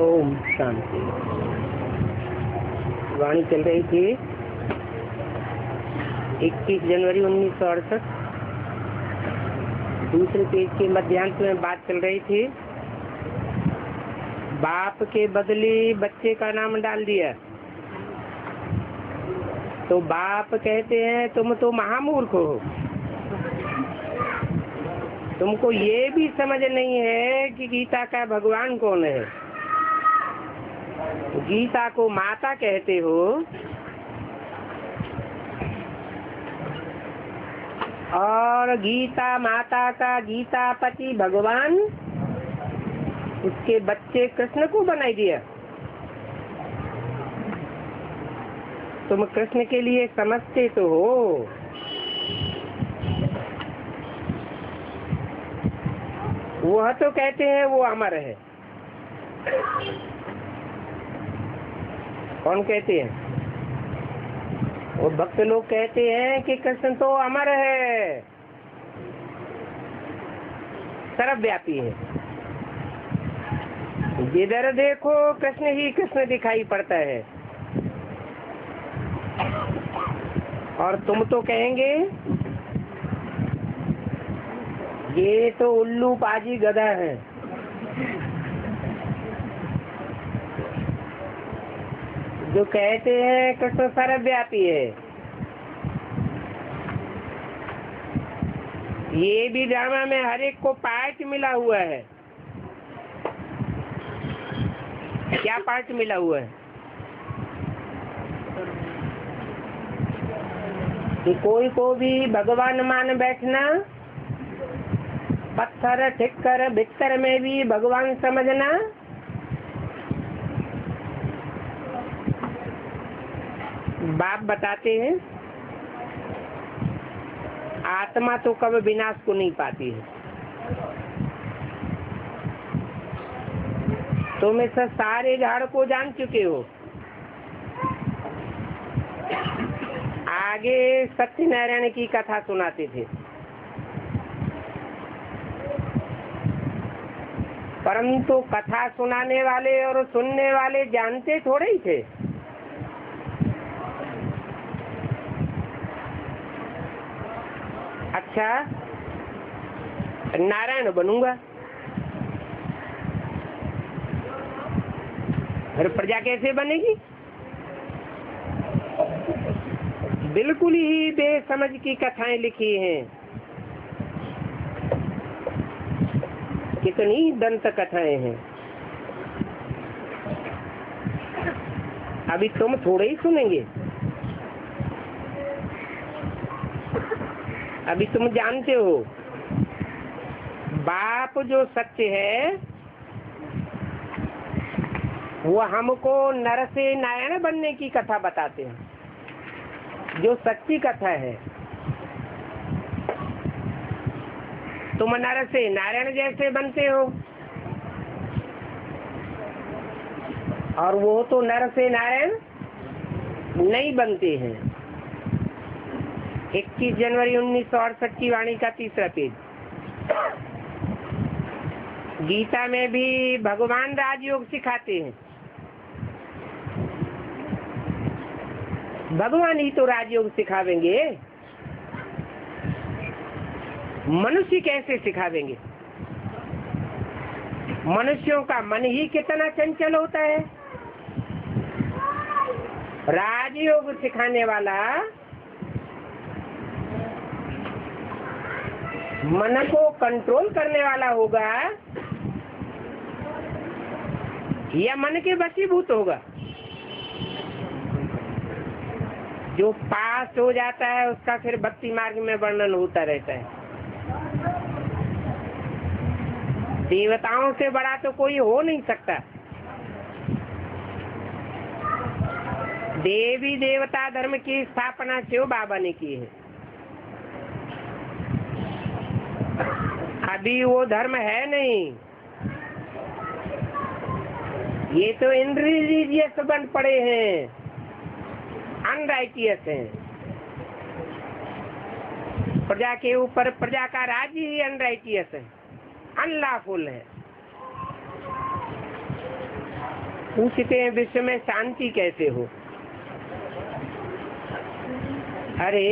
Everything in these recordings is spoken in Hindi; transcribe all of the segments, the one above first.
ओम शांति। वाणी चल रही थी 21 जनवरी 1968। दूसरे पेज के मध्यांश में बात चल रही थी, बाप के बदले बच्चे का नाम डाल दिया तो बाप कहते हैं तुम तो महामूर्ख हो, तुमको ये भी समझ नहीं है कि गीता का भगवान कौन है। गीता को माता कहते हो और गीता माता का गीता पति भगवान उसके बच्चे कृष्ण को बनाई दिया। तुम कृष्ण के लिए समझते तो हो, वह तो कहते हैं वो अमर है। कौन कहते हैं? वो भक्त लोग कहते हैं कि कृष्ण तो अमर है, सर्वव्यापी है, जिधर देखो कृष्ण ही कृष्ण दिखाई पड़ता है। और तुम तो कहेंगे ये तो उल्लू पाजी गधा है। जो कहते हैं कृष्ण सर्वव्यापी है, ये भी ड्रामा में हर एक को पार्ट मिला हुआ है। क्या पार्ट मिला हुआ है? कि कोई को भी भगवान मान बैठना, पत्थर ठिक्कर भीतर में भी भगवान समझना, बाप बताते हैं आत्मा तो कभी विनाश को नहीं पाती है। तुम इस सारे झाड़ को जान चुके हो। आगे सत्यनारायण की कथा सुनाते थे, परंतु कथा सुनाने वाले और सुनने वाले जानते थोड़े ही थे। अच्छा, नारायण बनूंगा, फिर प्रजा कैसे बनेगी? बिल्कुल ही बेसमझ की कथाएं लिखी हैं। कितनी दंत कथाएं हैं। अभी तुम थोड़े ही सुनेंगे, अभी तुम जानते हो बाप जो सत्य है वो हमको नर से नारायण बनने की कथा बताते हैं, जो सच्ची कथा है। तुम नर से नारायण जैसे बनते हो, और वो तो नर से नारायण नहीं बनते हैं। 21 जनवरी 1968 की वाणी का 3रा पेज। गीता में भी भगवान राजयोग सिखाते हैं। भगवान ही तो राजयोग सिखावेंगे, मनुष्य कैसे सिखावेंगे? मनुष्यों का मन ही कितना चंचल होता है। राजयोग सिखाने वाला मन को कंट्रोल करने वाला होगा या मन के वशीभूत होगा? जो पास हो जाता है उसका फिर भक्ति मार्ग में वर्णन होता रहता है। देवताओं से बड़ा तो कोई हो नहीं सकता। देवी देवता धर्म की स्थापना शिव बाबा ने की है। अभी वो धर्म है नहीं, ये तो इनरिलीजियस बन पड़े हैं, अनराइटियस हैं। प्रजा के ऊपर प्रजा का राज्य ही अनराइटियस है, अनलॉफुल है। पूछते हैं विश्व में शांति कैसे हो? अरे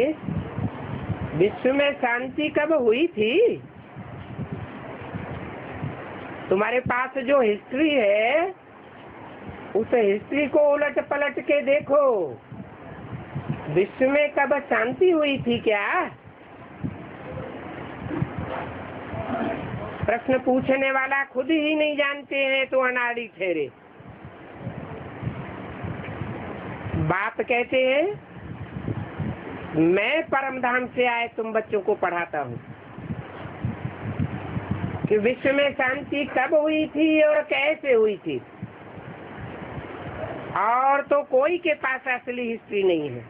विश्व में शांति कब हुई थी? तुम्हारे पास जो हिस्ट्री है उस हिस्ट्री को उलट पलट के देखो। विश्व में कब शांति हुई थी क्या? प्रश्न पूछने वाला खुद ही नहीं जानते हैं तो अनाड़ी ठहरे। बाप कहते हैं मैं परम धाम से आए तुम बच्चों को पढ़ाता हूँ कि विश्व में शांति कब हुई थी और कैसे हुई थी। और तो कोई के पास असली हिस्ट्री नहीं है,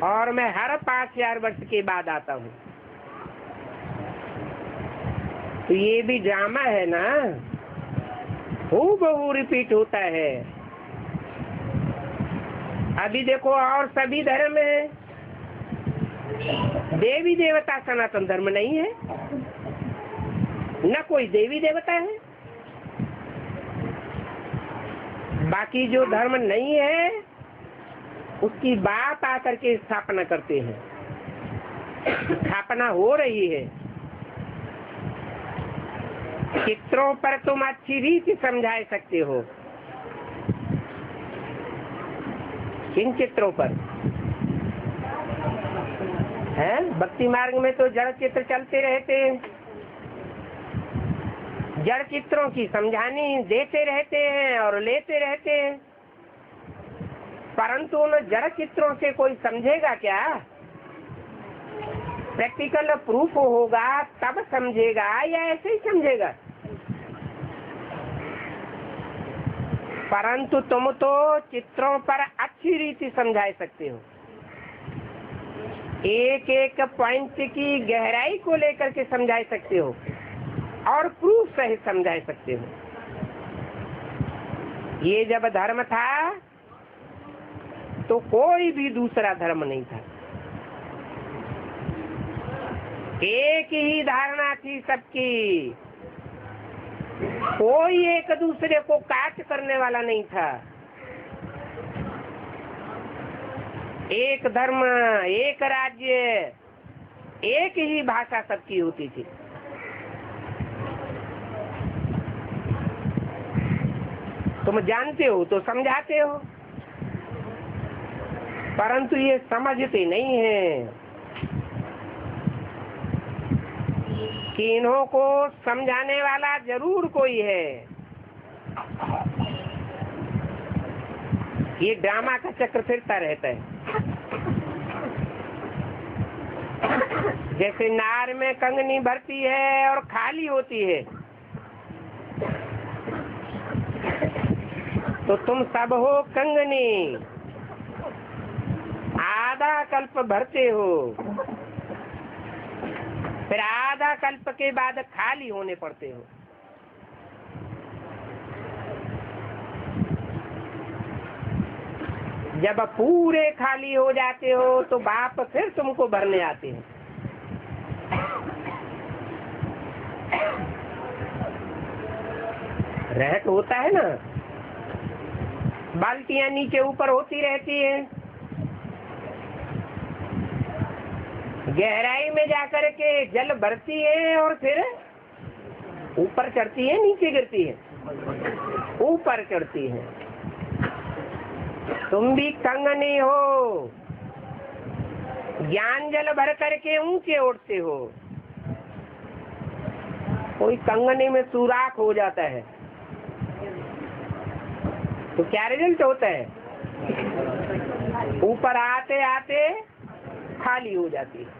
और मैं हर 5000 वर्ष के बाद आता हूँ। तो ये भी ड्रामा है ना, हूबहू रिपीट होता है। अभी देखो और सभी धर्म है, देवी देवता सनातन धर्म नहीं है, न कोई देवी देवता है। बाकी जो धर्म नहीं है उसकी बात आकर के स्थापना करते हैं। स्थापना हो रही है। चित्रों पर तुम अच्छी रीति समझा सकते हो। किन चित्रों पर है? भक्ति मार्ग में तो जड़ चित्र चलते रहते हैं। जड़ चित्रों की समझानी देते रहते हैं और लेते रहते हैं, परंतु उन जड़ चित्रों से कोई समझेगा क्या? प्रैक्टिकल प्रूफ होगा तब समझेगा या ऐसे ही समझेगा? परंतु तुम तो चित्रों पर अच्छी रीति समझा सकते हो। एक एक पॉइंट की गहराई को लेकर के समझा सकते हो और प्रूफ सहित समझा सकते हो। ये जब धर्म था तो कोई भी दूसरा धर्म नहीं था। एक ही धारणा थी सबकी। कोई एक दूसरे को काट करने वाला नहीं था। एक धर्म, एक राज्य, एक ही भाषा सबकी होती थी। तुम जानते हो तो समझाते हो, परंतु ये समझते नहीं है कि इन्हों को समझाने वाला जरूर कोई है। ये ड्रामा का चक्र फिरता रहता है। जैसे नार में कंगनी भरती है और खाली होती है, तो तुम सब हो कंगनी, आधा कल्प भरते हो, फिर आधा कल्प के बाद खाली होने पड़ते हो। जब पूरे खाली हो जाते हो तो बाप फिर तुमको भरने आते हैं। रहट होता है ना, बाल्टियां नीचे ऊपर होती रहती है, गहराई में जाकर के जल भरती है और फिर ऊपर चढ़ती है, नीचे गिरती है, ऊपर चढ़ती है। तुम भी कंगनी हो, ज्ञान जल भर करके ऊंचे उठते हो। कोई कंगनी में सुराख हो जाता है तो क्या रिजल्ट होता है? ऊपर आते आते खाली हो जाती है।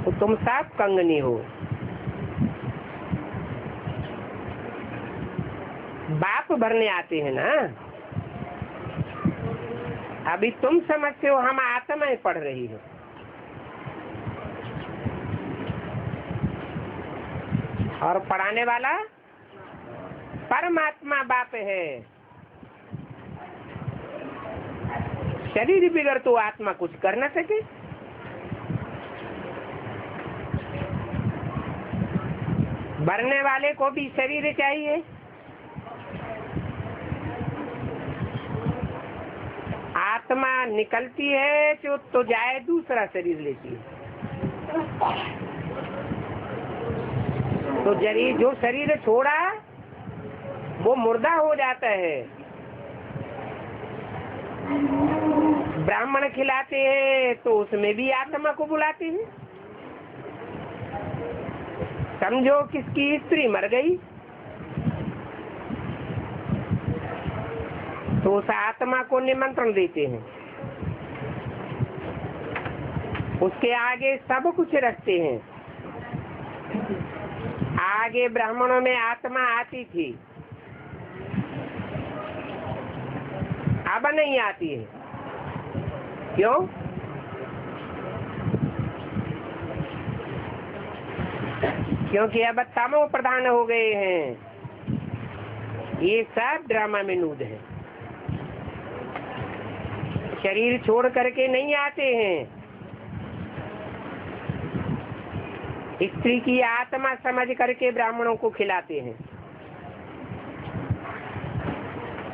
तो तुम सब कंगनी हो। बाप भरने आते हैं ना। अभी तुम समझते हो हम आत्माएं पढ़ रही है, और पढ़ाने वाला परमात्मा बाप है। शरीर बिगड़ तो आत्मा कुछ कर न सके। भरने वाले को भी शरीर चाहिए। आत्मा निकलती है तो जाए दूसरा शरीर लेती है। तो जो शरीर छोड़ा वो मुर्दा हो जाता है। ब्राह्मण खिलाते हैं तो उसमें भी आत्मा को बुलाते हैं। समझो किसकी स्त्री मर गई तो उस आत्मा को निमंत्रण देते हैं, उसके आगे सब कुछ रखते हैं। आगे ब्राह्मणों में आत्मा आती थी, अब नहीं आती है। क्यों? क्योंकि अब तमो प्रधान हो गए हैं। ये सब ड्रामा में नूद है। शरीर छोड़ करके नहीं आते हैं। स्त्री की आत्मा समझ करके ब्राह्मणों को खिलाते हैं।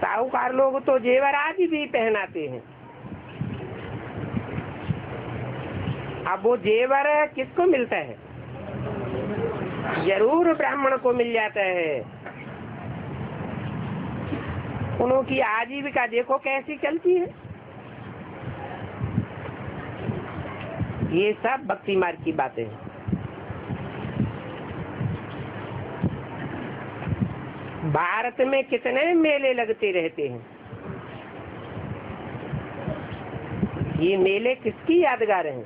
साहूकार लोग तो जेवर आज भी पहनाते हैं। अब वो जेवर किसको मिलता है? जरूर ब्राह्मण को मिल जाता है। उनकी आजीविका देखो कैसी चलती है। ये सब भक्ति मार्ग की बातें हैं। भारत में कितने मेले लगते रहते हैं। ये मेले किसकी यादगार हैं?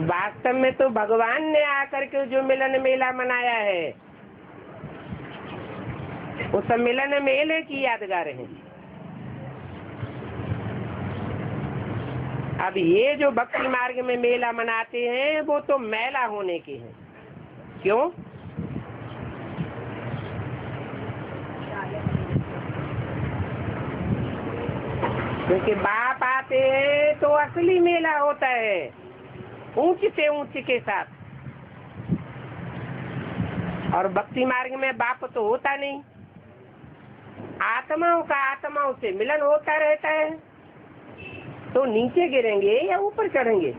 वास्तव में तो भगवान ने आकर के जो मिलन मेला मनाया है, उस मिलन मेले की यादगार है। अब ये जो भक्ति मार्ग में मेला मनाते हैं वो तो मेला होने के हैं। क्यों? क्योंकि बाप आते हैं तो असली मेला होता है, ऊंच से ऊंच के साथ। और भक्ति मार्ग में बाप तो होता नहीं, आत्माओं का आत्माओं से मिलन होता रहता है। तो नीचे गिरेंगे या ऊपर चढ़ेंगे?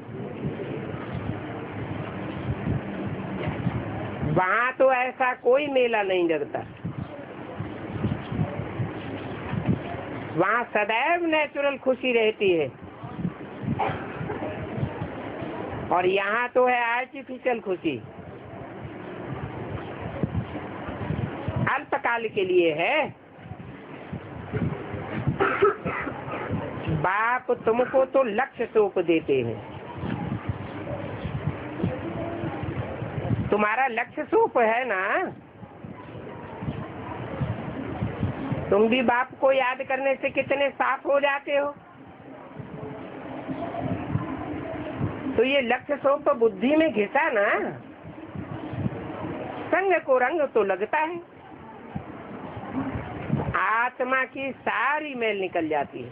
वहां तो ऐसा कोई मेला नहीं लगता। वहां सदैव नेचुरल खुशी रहती है। और यहाँ तो है आर्टिफिशियल खुशी, अल्पकाल के लिए है। बाप तुमको तो लक्ष्य सौंप देते हैं। तुम्हारा लक्ष्य सौंप है ना। तुम भी बाप को याद करने से कितने साफ हो जाते हो। तो ये लक्ष्य सौंप बुद्धि में घिसा ना, संग को रंग तो लगता है। आत्मा की सारी मैल निकल जाती है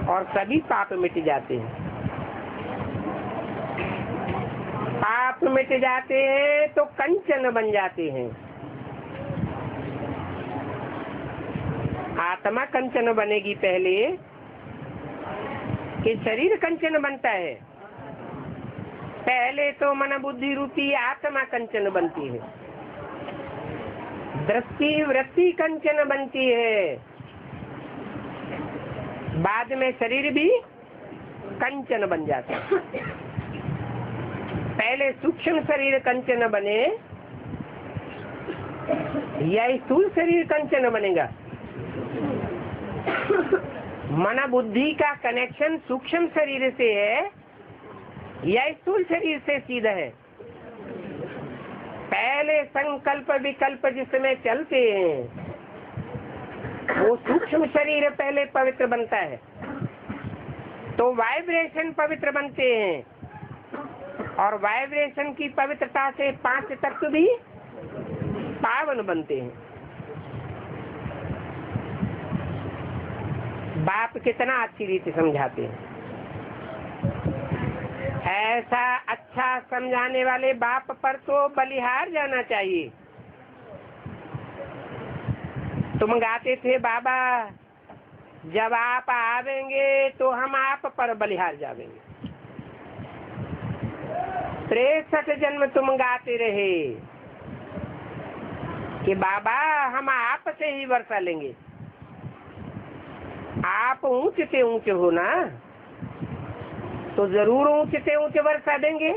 और सभी पाप मिट जाते हैं। पाप मिट जाते हैं तो कंचन बन जाते हैं। आत्मा कंचन बनेगी पहले कि शरीर कंचन बनता है। पहले तो मन बुद्धि रूपी आत्मा कंचन बनती है, दृष्टि वृत्ति कंचन बनती है, बाद में शरीर भी कंचन बन जाता है। पहले सूक्ष्म शरीर कंचन बने या स्थूल शरीर कंचन बनेगा? मन बुद्धि का कनेक्शन सूक्ष्म शरीर से है या स्थूल शरीर से सीधा है? पहले संकल्प विकल्प जिसमें चलते हैं वो सूक्ष्म शरीर पहले पवित्र बनता है, तो वाइब्रेशन पवित्र बनते हैं और वाइब्रेशन की पवित्रता से 5 तत्व भी पावन बनते हैं। बाप कितना अच्छी रीति समझाते हैं। ऐसा अच्छा समझाने वाले बाप पर तो बलिहार जाना चाहिए। तुम गाते थे बाबा, जब आप आवेंगे तो हम आप पर बलिहार जावेंगे। 63 जन्म तुम गाते रहे कि बाबा हम आप से ही वर्षा लेंगे। आप ऊंच से ऊंच हो ना, तो जरूर ऊंच से ऊंच वर्षा देंगे।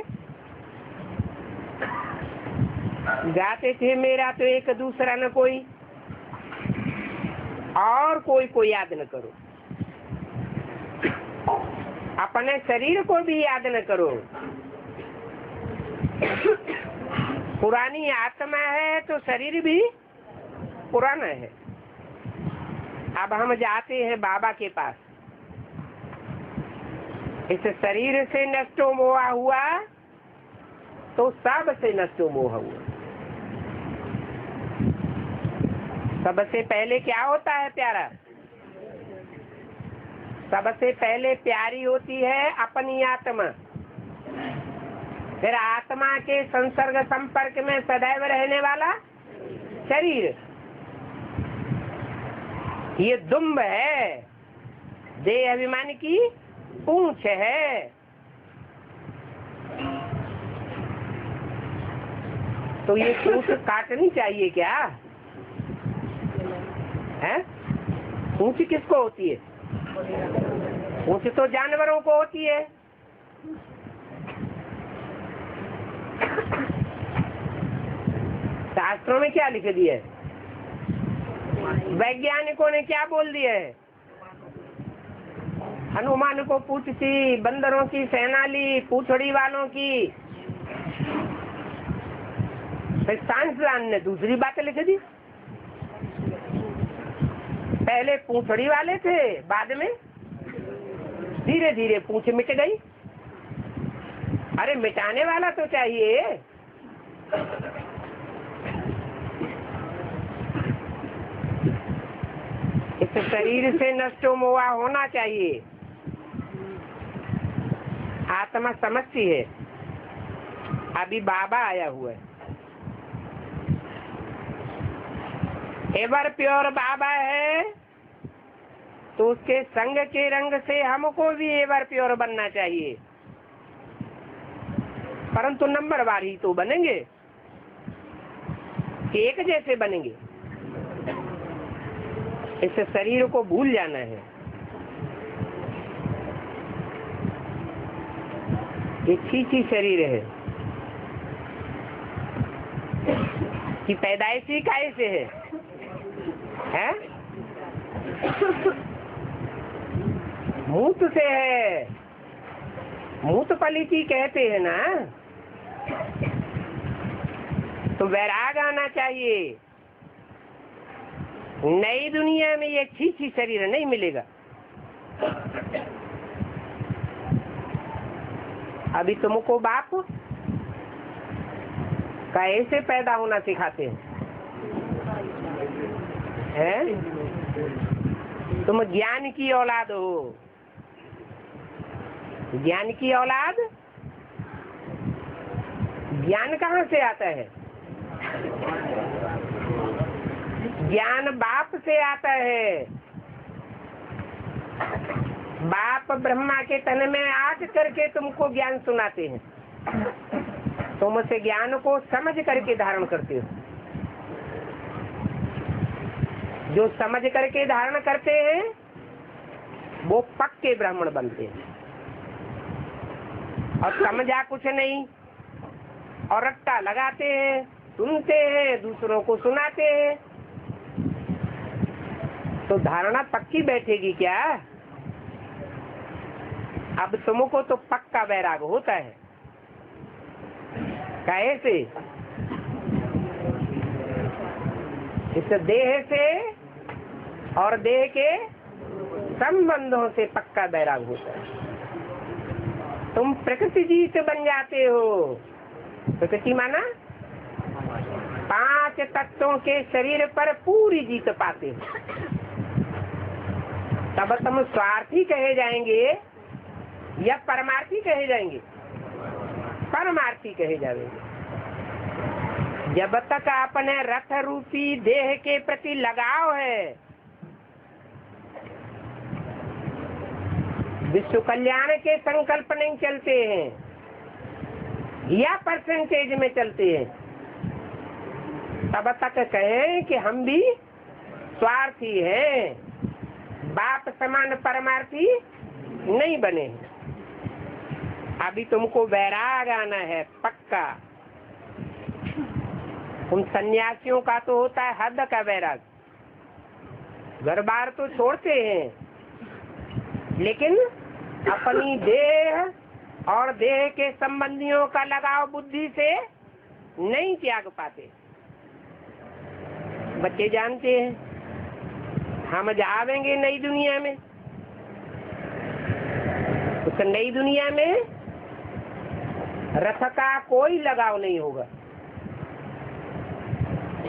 गाते थे मेरा तो एक दूसरा न कोई, और कोई याद न करो। अपने शरीर को भी याद न करो। पुरानी आत्मा है तो शरीर भी पुराना है। अब हम जाते हैं बाबा के पास। इस शरीर से नष्टो मोहा हुआ तो सब से नष्टो मोह हुआ। सबसे पहले क्या होता है प्यारा? सबसे पहले प्यारी होती है अपनी आत्मा। फिर आत्मा के संसर्ग संपर्क में सदैव रहने वाला शरीर, ये दुम्ब है, देह अभिमान की पूंछ है। तो ये पूंछ काटनी चाहिए क्या है? पूंछ किसको होती है? पूंछ तो जानवरों को होती है। शास्त्रों में क्या लिख दिया है? वैज्ञानिकों ने क्या बोल दिया है? हनुमान को पूंछ थी, बंदरों की सेना ली, पूंछड़ी वालों की। फिर साइंसदान ने दूसरी बातें लिख दी। पहले पूंछड़ी वाले थे, बाद में धीरे धीरे पूंछ मिट गई। अरे मिटाने वाला तो चाहिए। इस शरीर से नष्टो मोहा होना चाहिए। आत्मा समझती है। अभी बाबा आया हुआ है, एवर प्योर बाबा है, तो उसके संग के रंग से हमको भी एवर प्योर बनना चाहिए। परंतु नंबरवार ही तो बनेंगे, एक जैसे बनेंगे। इस शरीर को भूल जाना है। ये छीछी शरीर है कि पैदाइशी कैसे है? मूत से है, मूत पलीती कहते हैं ना। तो वैराग आना चाहिए। नई दुनिया में ये छीछी शरीर नहीं मिलेगा। अभी तुमको बाप कैसे पैदा होना सिखाते हैं? तुम ज्ञान की औलाद हो। ज्ञान की औलाद, ज्ञान कहाँ से आता है? ज्ञान बाप से आता है। बाप ब्रह्मा के तन में आग करके तुमको ज्ञान सुनाते हैं। तुम उस ज्ञान को समझ करके धारण करते हो। जो समझ करके धारण करते हैं वो पक्के ब्राह्मण बनते हैं। और समझा कुछ नहीं और रट्टा लगाते हैं, सुनते हैं, दूसरों को सुनाते हैं, तो धारणा पक्की बैठेगी क्या? अब तुमको तो पक्का वैराग होता है। कैसे? इस देह से और देह के संबंधों से पक्का वैराग होता है। तुम प्रकृति जीत बन जाते हो। प्रकृति माना 5 तत्वों के शरीर पर पूरी जीत पाते हो। तब तुम स्वार्थी कहे जाएंगे या परमार्थी कहे जाएंगे? परमार्थी कहे जाएंगे। जब तक अपने रथ रूपी देह के प्रति लगाव है, विश्व कल्याण के संकल्प नहीं चलते हैं या परसेंटेज में चलते हैं, तब तक कहें कि हम भी स्वार्थी हैं, बाप समान परमार्थी नहीं बने। अभी तुमको वैराग आना है पक्का। उन सन्यासियों का तो होता है हद का वैराग। घर बार तो छोड़ते हैं, लेकिन अपनी देह और देह के संबंधियों का लगाव बुद्धि से नहीं त्याग पाते। बच्चे जानते हैं हम जावेंगे नई दुनिया में, उस नई दुनिया में रथ का कोई लगाव नहीं होगा।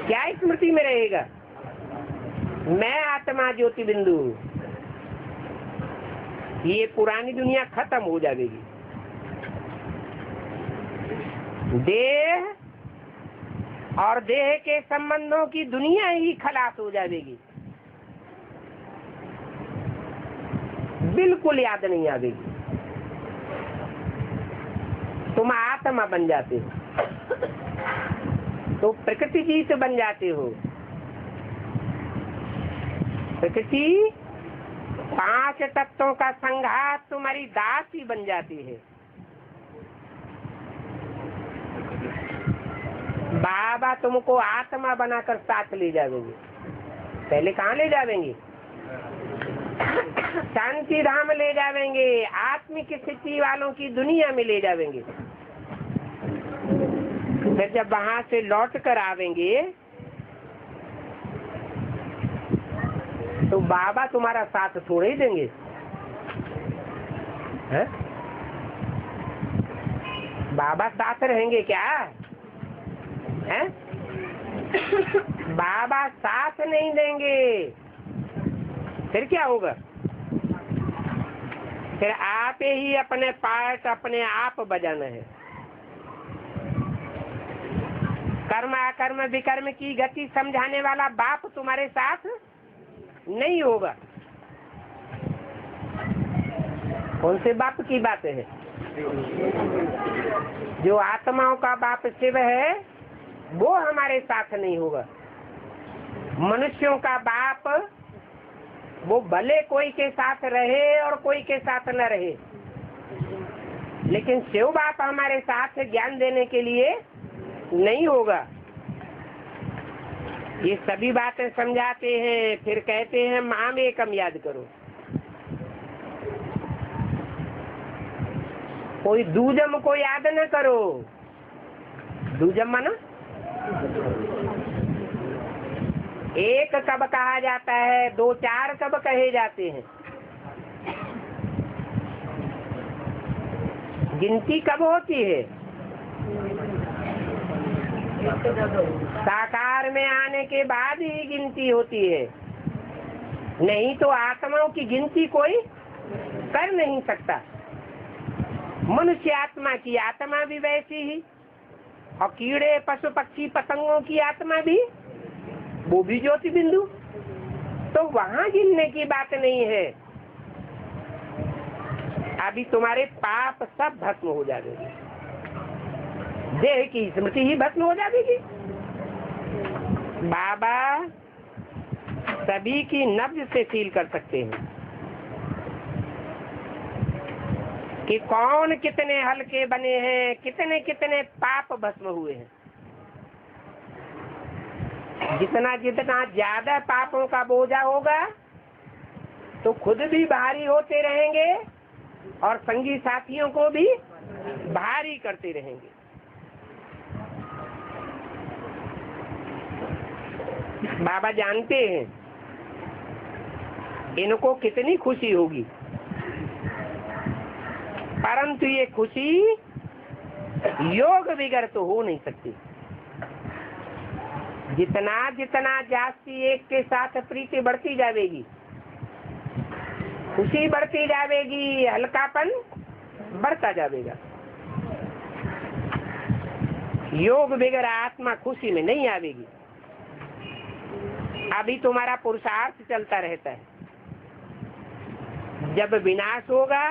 क्या स्मृति में रहेगा? मैं आत्मा ज्योति बिंदु। ये पुरानी दुनिया खत्म हो जाएगी। देह और देह के संबंधों की दुनिया ही खलास हो जाएगी, बिल्कुल याद नहीं आवेगी। तुम आत्मा बन जाते हो, तो प्रकृति जीत बन जाते हो। प्रकृति 5 तत्वों का संघात तुम्हारी दासी बन जाती है। बाबा तुमको आत्मा बनाकर साथ ले जाएंगे। पहले कहाँ ले जाएंगे? शांति धाम ले जाएंगे, आत्मिक स्थिति वालों की दुनिया में ले जाएंगे। फिर जब वहां से लौट कर आवेंगे तो बाबा तुम्हारा साथ थोड़े ही देंगे, है? बाबा साथ रहेंगे क्या, है? बाबा साथ नहीं देंगे। फिर क्या होगा? फिर आप ही अपने पार्ट अपने आप बजाना है। कर्म अकर्म विकर्म की गति समझाने वाला बाप तुम्हारे साथ नहीं होगा। कौन से बाप की बात है? जो आत्माओं का बाप शिव है वो हमारे साथ नहीं होगा। मनुष्यों का बाप वो भले कोई के साथ रहे और कोई के साथ न रहे, लेकिन शिव बाप हमारे साथ ज्ञान देने के लिए नहीं होगा। ये सभी बातें समझाते हैं, फिर कहते हैं माम एकम याद करो। कोई दूजम को याद न करो। दूजम माना एक कब कहा जाता है, 2 4 कब कहे जाते हैं, गिनती कब होती है? साकार में आने के बाद ही गिनती होती है, नहीं तो आत्माओं की गिनती कोई कर नहीं सकता। मनुष्य आत्मा की आत्मा भी वैसी ही, और कीड़े पशु पक्षी पतंगों की आत्मा भी वो भी ज्योति बिंदु, तो वहां गिनने की बात नहीं है। अभी तुम्हारे पाप सब भस्म हो जाएंगे, देह की स्मृति ही भस्म हो जाएगी। बाबा सभी की नब्ज से फील कर सकते हैं कि कौन कितने हल्के बने हैं, कितने कितने पाप भस्म हुए हैं। जितना जितना ज्यादा पापों का बोझा होगा तो खुद भी भारी होते रहेंगे और संगी साथियों को भी भारी करते रहेंगे। बाबा जानते हैं इनको कितनी खुशी होगी, परंतु ये खुशी योग बिगर तो हो नहीं सकती। जितना जितना जास्ती एक के साथ प्रीति बढ़ती जाएगी, खुशी बढ़ती जाएगी, हल्कापन बढ़ता जाएगा। योग बिगर आत्मा खुशी में नहीं आवेगी। अभी तुम्हारा पुरुषार्थ चलता रहता है, जब विनाश होगा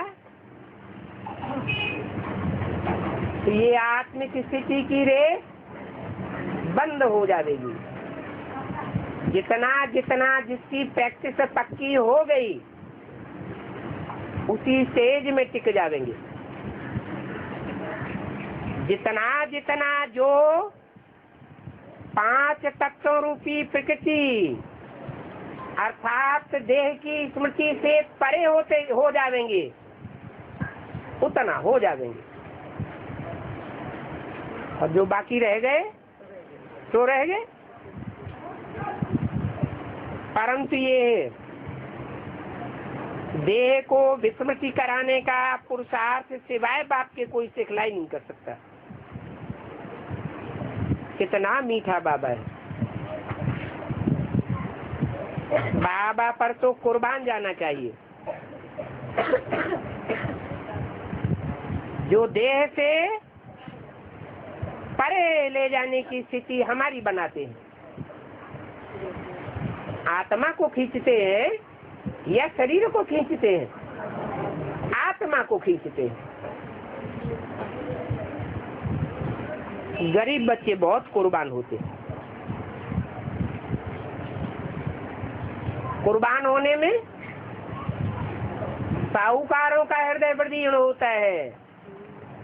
तो ये आत्मिक स्थिति की रेस बंद हो जाएगी। जितना जितना जिसकी प्रैक्टिस पक्की हो गई उसी स्टेज में टिक जाएंगे। जितना जितना जो 5 तत्वों रूपी प्रकृति अर्थात देह की स्मृति से परे हो जाएंगे, उतना हो जाएंगे। और जो बाकी रह गए तो रह गए। परंतु ये देह को विस्मृति कराने का पुरुषार्थ सिवाय बाप के कोई सिखलाई नहीं कर सकता। कितना मीठा बाबा है। बाबा पर तो कुर्बान जाना चाहिए। जो देह से परे ले जाने की स्थिति हमारी बनाते हैं। आत्मा को खींचते हैं या शरीर को खींचते हैं? आत्मा को खींचते हैं। गरीब बच्चे बहुत कुर्बान होते हैं। कुर्बान होने में साहूकारों का हृदय बदीर्ण होता है।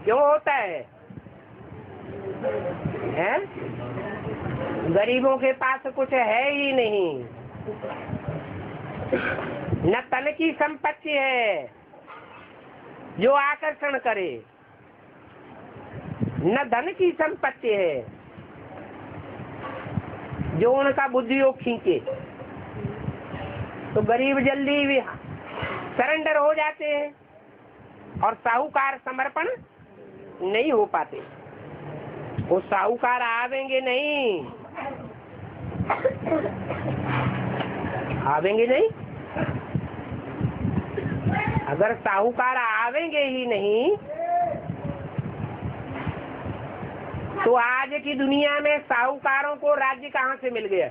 क्यों होता है? गरीबों के पास कुछ है ही नहीं, न तन की संपत्ति है जो आकर्षण करे, न धन की संपत्ति है जो उनका बुद्धियोग खींचे। तो गरीब जल्दी भी सरेंडर हो जाते हैं और साहूकार समर्पण नहीं हो पाते। वो साहूकार आवेंगे नहीं, आवेंगे नहीं। अगर साहूकार आवेंगे ही नहीं तो आज की दुनिया में साहूकारों को राज्य कहाँ से मिल गया?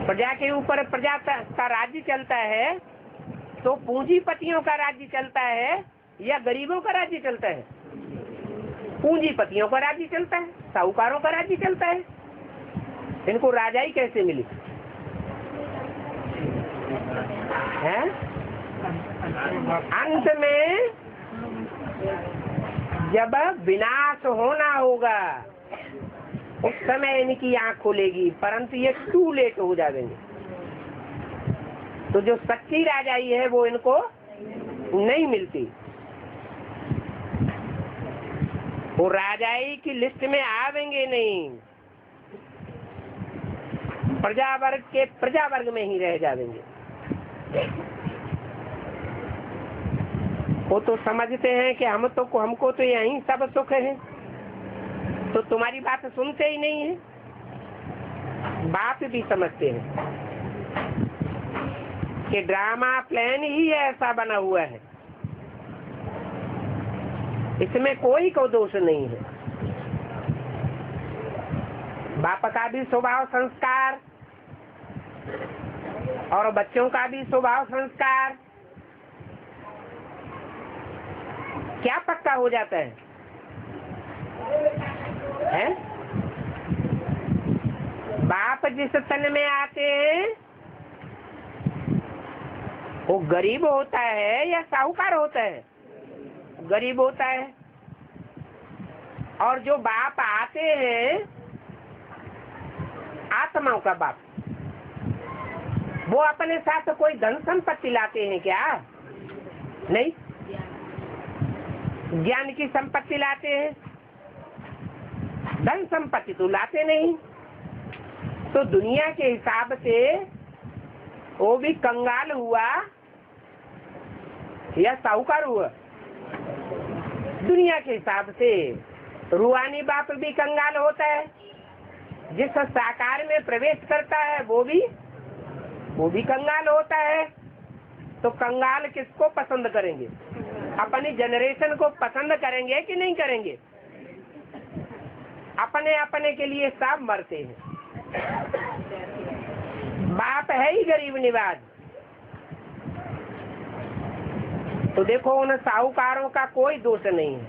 प्रजा के ऊपर प्रजा का राज्य चलता है तो पूंजीपतियों का राज्य चलता है या गरीबों का राज्य चलता है? पूंजीपतियों का राज्य चलता है, साहूकारों का राज्य चलता है। इनको राजाई कैसे मिली है? अंत में जब विनाश होना होगा उस समय इनकी आंख खुलेगी, परंतु ये टू लेट हो जाएंगे। तो जो सच्ची राजाई है वो इनको नहीं मिलती। वो राजाई की लिस्ट में आवेंगे नहीं, प्रजा वर्ग के प्रजा वर्ग में ही रह जाएंगे। वो तो समझते हैं कि हमको तो यही सब सुख है, तो तुम्हारी बात सुनते ही नहीं है। बात भी समझते हैं कि ड्रामा प्लान ही ऐसा बना हुआ है, इसमें कोई को दोष नहीं है। बाप का भी स्वभाव संस्कार और बच्चों का भी स्वभाव संस्कार क्या पक्का हो जाता है? बाप जिस तन में आते हैं वो गरीब होता है या साहूकार होता है? गरीब होता है। और जो बाप आते हैं आत्माओं का बाप, वो अपने साथ कोई धन संपत्ति लाते हैं क्या? नहीं। ज्ञान की संपत्ति लाते हैं, धन संपत्ति तो लाते नहीं। तो दुनिया के हिसाब से वो भी कंगाल हुआ या साहूकार हुआ? दुनिया के हिसाब से रूहानी बाप भी कंगाल होता है। जिस साकार में प्रवेश करता है वो भी कंगाल होता है। तो कंगाल किसको पसंद करेंगे? अपनी जनरेशन को पसंद करेंगे कि नहीं करेंगे? अपने अपने के लिए सब मरते हैं। बाप है ही गरीब निवाज। तो देखो उन साहूकारों का कोई दोष नहीं है।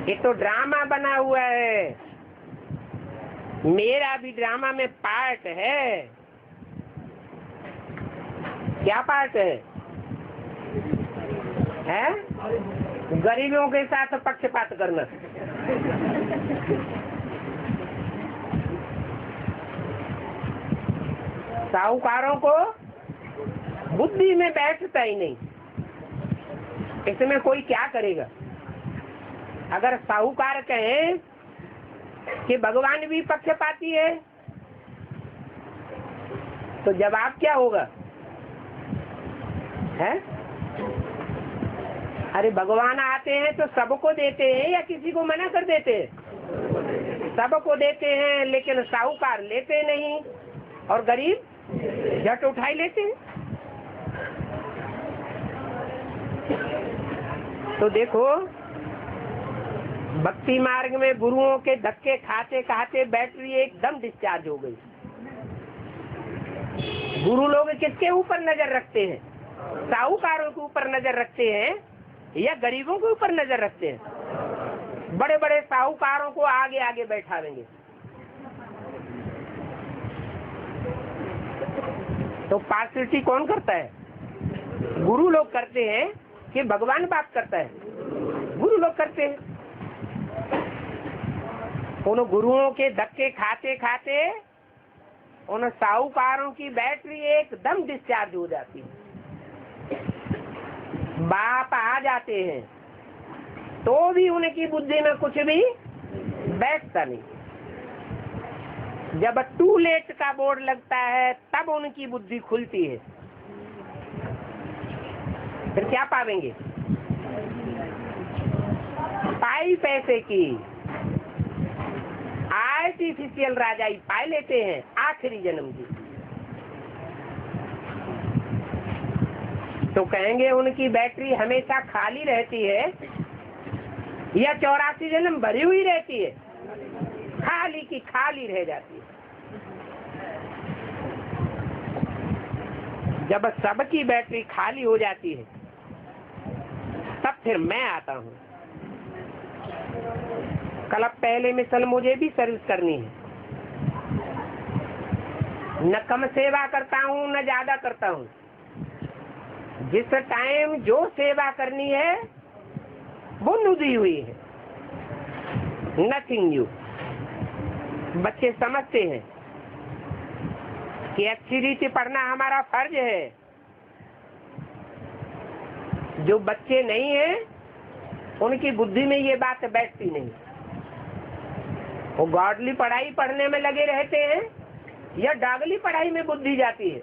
ये तो ड्रामा बना हुआ है। मेरा भी ड्रामा में पार्ट है। क्या पार्ट है? गरीबों के साथ पक्षपात करना। साहूकारों को बुद्धि में बैठता ही नहीं। इसमें कोई क्या करेगा? अगर साहूकार कहें कि भगवान भी पक्षपाती है तो जवाब क्या होगा? अरे भगवान आते हैं तो सबको देते हैं या किसी को मना कर देते हैं? सबको देते हैं, लेकिन साहूकार लेते नहीं और गरीब झट उठाई लेते हैं। तो देखो, भक्ति मार्ग में गुरुओं के धक्के खाते खाते बैटरी एकदम डिस्चार्ज हो गई। गुरु लोग किसके ऊपर नजर रखते हैं? साहूकारों के ऊपर नजर रखते हैं या गरीबों के ऊपर नजर रखते हैं? बड़े बड़े साहूकारों को आगे आगे बैठावेंगे। तो पार्षलिटी कौन करता है? गुरु लोग करते हैं कि भगवान बात करता है? गुरु लोग करते हैं। उन गुरुओं के धक्के खाते खाते उन साहूकारों की बैटरी एकदम डिस्चार्ज हो जाती है। बाप आ जाते हैं तो भी उनकी बुद्धि में कुछ भी बैठता नहीं। जब टू लेट का बोर्ड लगता है तब उनकी बुद्धि खुलती है। फिर क्या पावेंगे? पाई पैसे की आर्टिफिशियल राजाई पाए लेते हैं आखिरी जन्म की। तो कहेंगे उनकी बैटरी हमेशा खाली रहती है या 84 जन्म भरी हुई रहती है? खाली की खाली रह जाती है। जब सबकी बैटरी खाली हो जाती है तब फिर मैं आता हूँ। कल पहले मिसल मुझे भी सर्विस करनी है। न कम सेवा करता हूँ न ज्यादा करता हूँ। जिस टाइम जो सेवा करनी है वो नुदी हुई है। Nothing new. बच्चे समझते हैं कि अच्छी रीति पढ़ना हमारा फर्ज है। जो बच्चे नहीं हैं उनकी बुद्धि में ये बात बैठती नहीं। वो गॉडली पढ़ाई पढ़ने में लगे रहते हैं या डागली पढ़ाई में बुद्धि जाती है?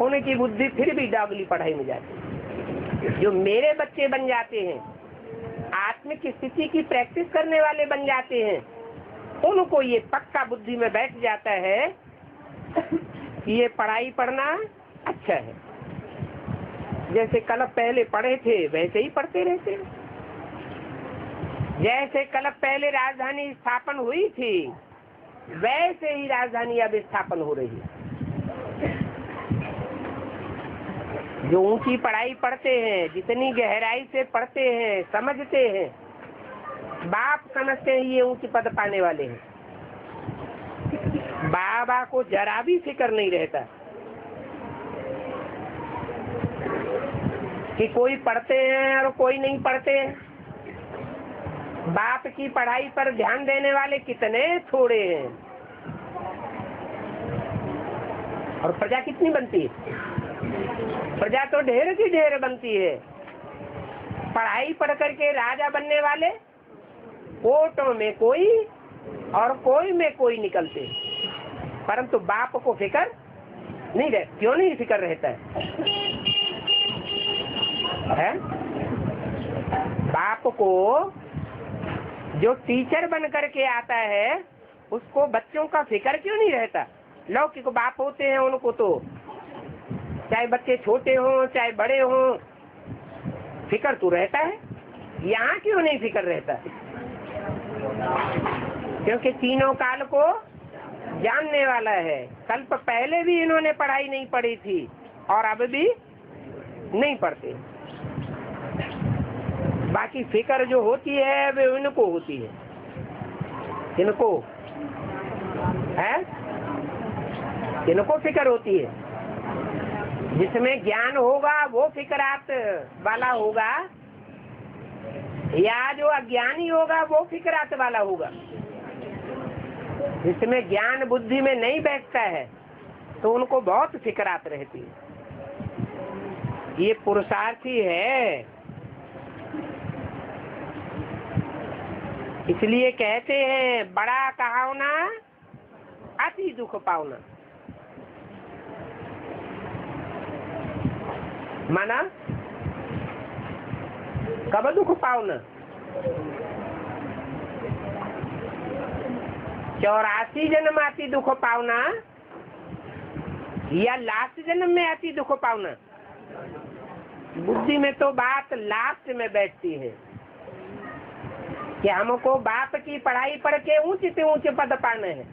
उनकी बुद्धि फिर भी डागली पढ़ाई में जाती है। जो मेरे बच्चे बन जाते हैं, आत्मिक स्थिति की प्रैक्टिस करने वाले बन जाते हैं, उनको ये पक्का बुद्धि में बैठ जाता है कि ये पढ़ाई पढ़ना अच्छा है। जैसे कल पहले पढ़े थे वैसे ही पढ़ते रहते हैं। जैसे कल पहले राजधानी स्थापन हुई थी वैसे ही राजधानी अब स्थापन हो रही है। जो ऊंची पढ़ाई पढ़ते हैं, जितनी गहराई से पढ़ते हैं, समझते हैं, बाप समझते हैं ये ऊंची पद पाने वाले हैं। बाबा को जरा भी फिक्र नहीं रहता कि कोई पढ़ते हैं और कोई नहीं पढ़ते हैं। बाप की पढ़ाई पर ध्यान देने वाले कितने थोड़े हैं। और प्रजा कितनी बनती है? प्रजा तो ढेर की ढेर बनती है। पढ़ाई पढ़ करके राजा बनने वाले वोटों में कोई और कोई में कोई निकलते, परंतु बाप को फिक्र नहीं रहता। क्यों नहीं फिक्र रहता है? बाप को जो टीचर बन करके आता है उसको बच्चों का फिक्र क्यों नहीं रहता? लौकिक बाप होते हैं उनको तो चाहे बच्चे छोटे हों चाहे बड़े हों फिक्र तो रहता है। यहाँ क्यों नहीं फिक्र रहता? क्योंकि तीनों काल को जानने वाला है। कल्प पहले भी इन्होंने पढ़ाई नहीं पढ़ी थी और अब भी नहीं पढ़ते। बाकी फिक्र जो होती है वे इनको होती है। इनको है, इनको फिक्र होती है। जिसमें ज्ञान होगा वो फिक्रात वाला होगा, या जो अज्ञानी होगा वो फिक्रात वाला होगा। जिसमें ज्ञान बुद्धि में नहीं बैठता है तो उनको बहुत फिक्रात रहती है। ये पुरुषार्थी है। इसलिए कहते हैं बड़ा कहावना अति दुख पावना। माना कब दुख पावना? 84 जन्म आती दुख पावना या लास्ट जन्म में आती दुख पावना? बुद्धि में तो बात लास्ट में बैठती है कि हमको बाप की पढ़ाई पढ़ के ऊंचे से ऊंचे पद पाने हैं,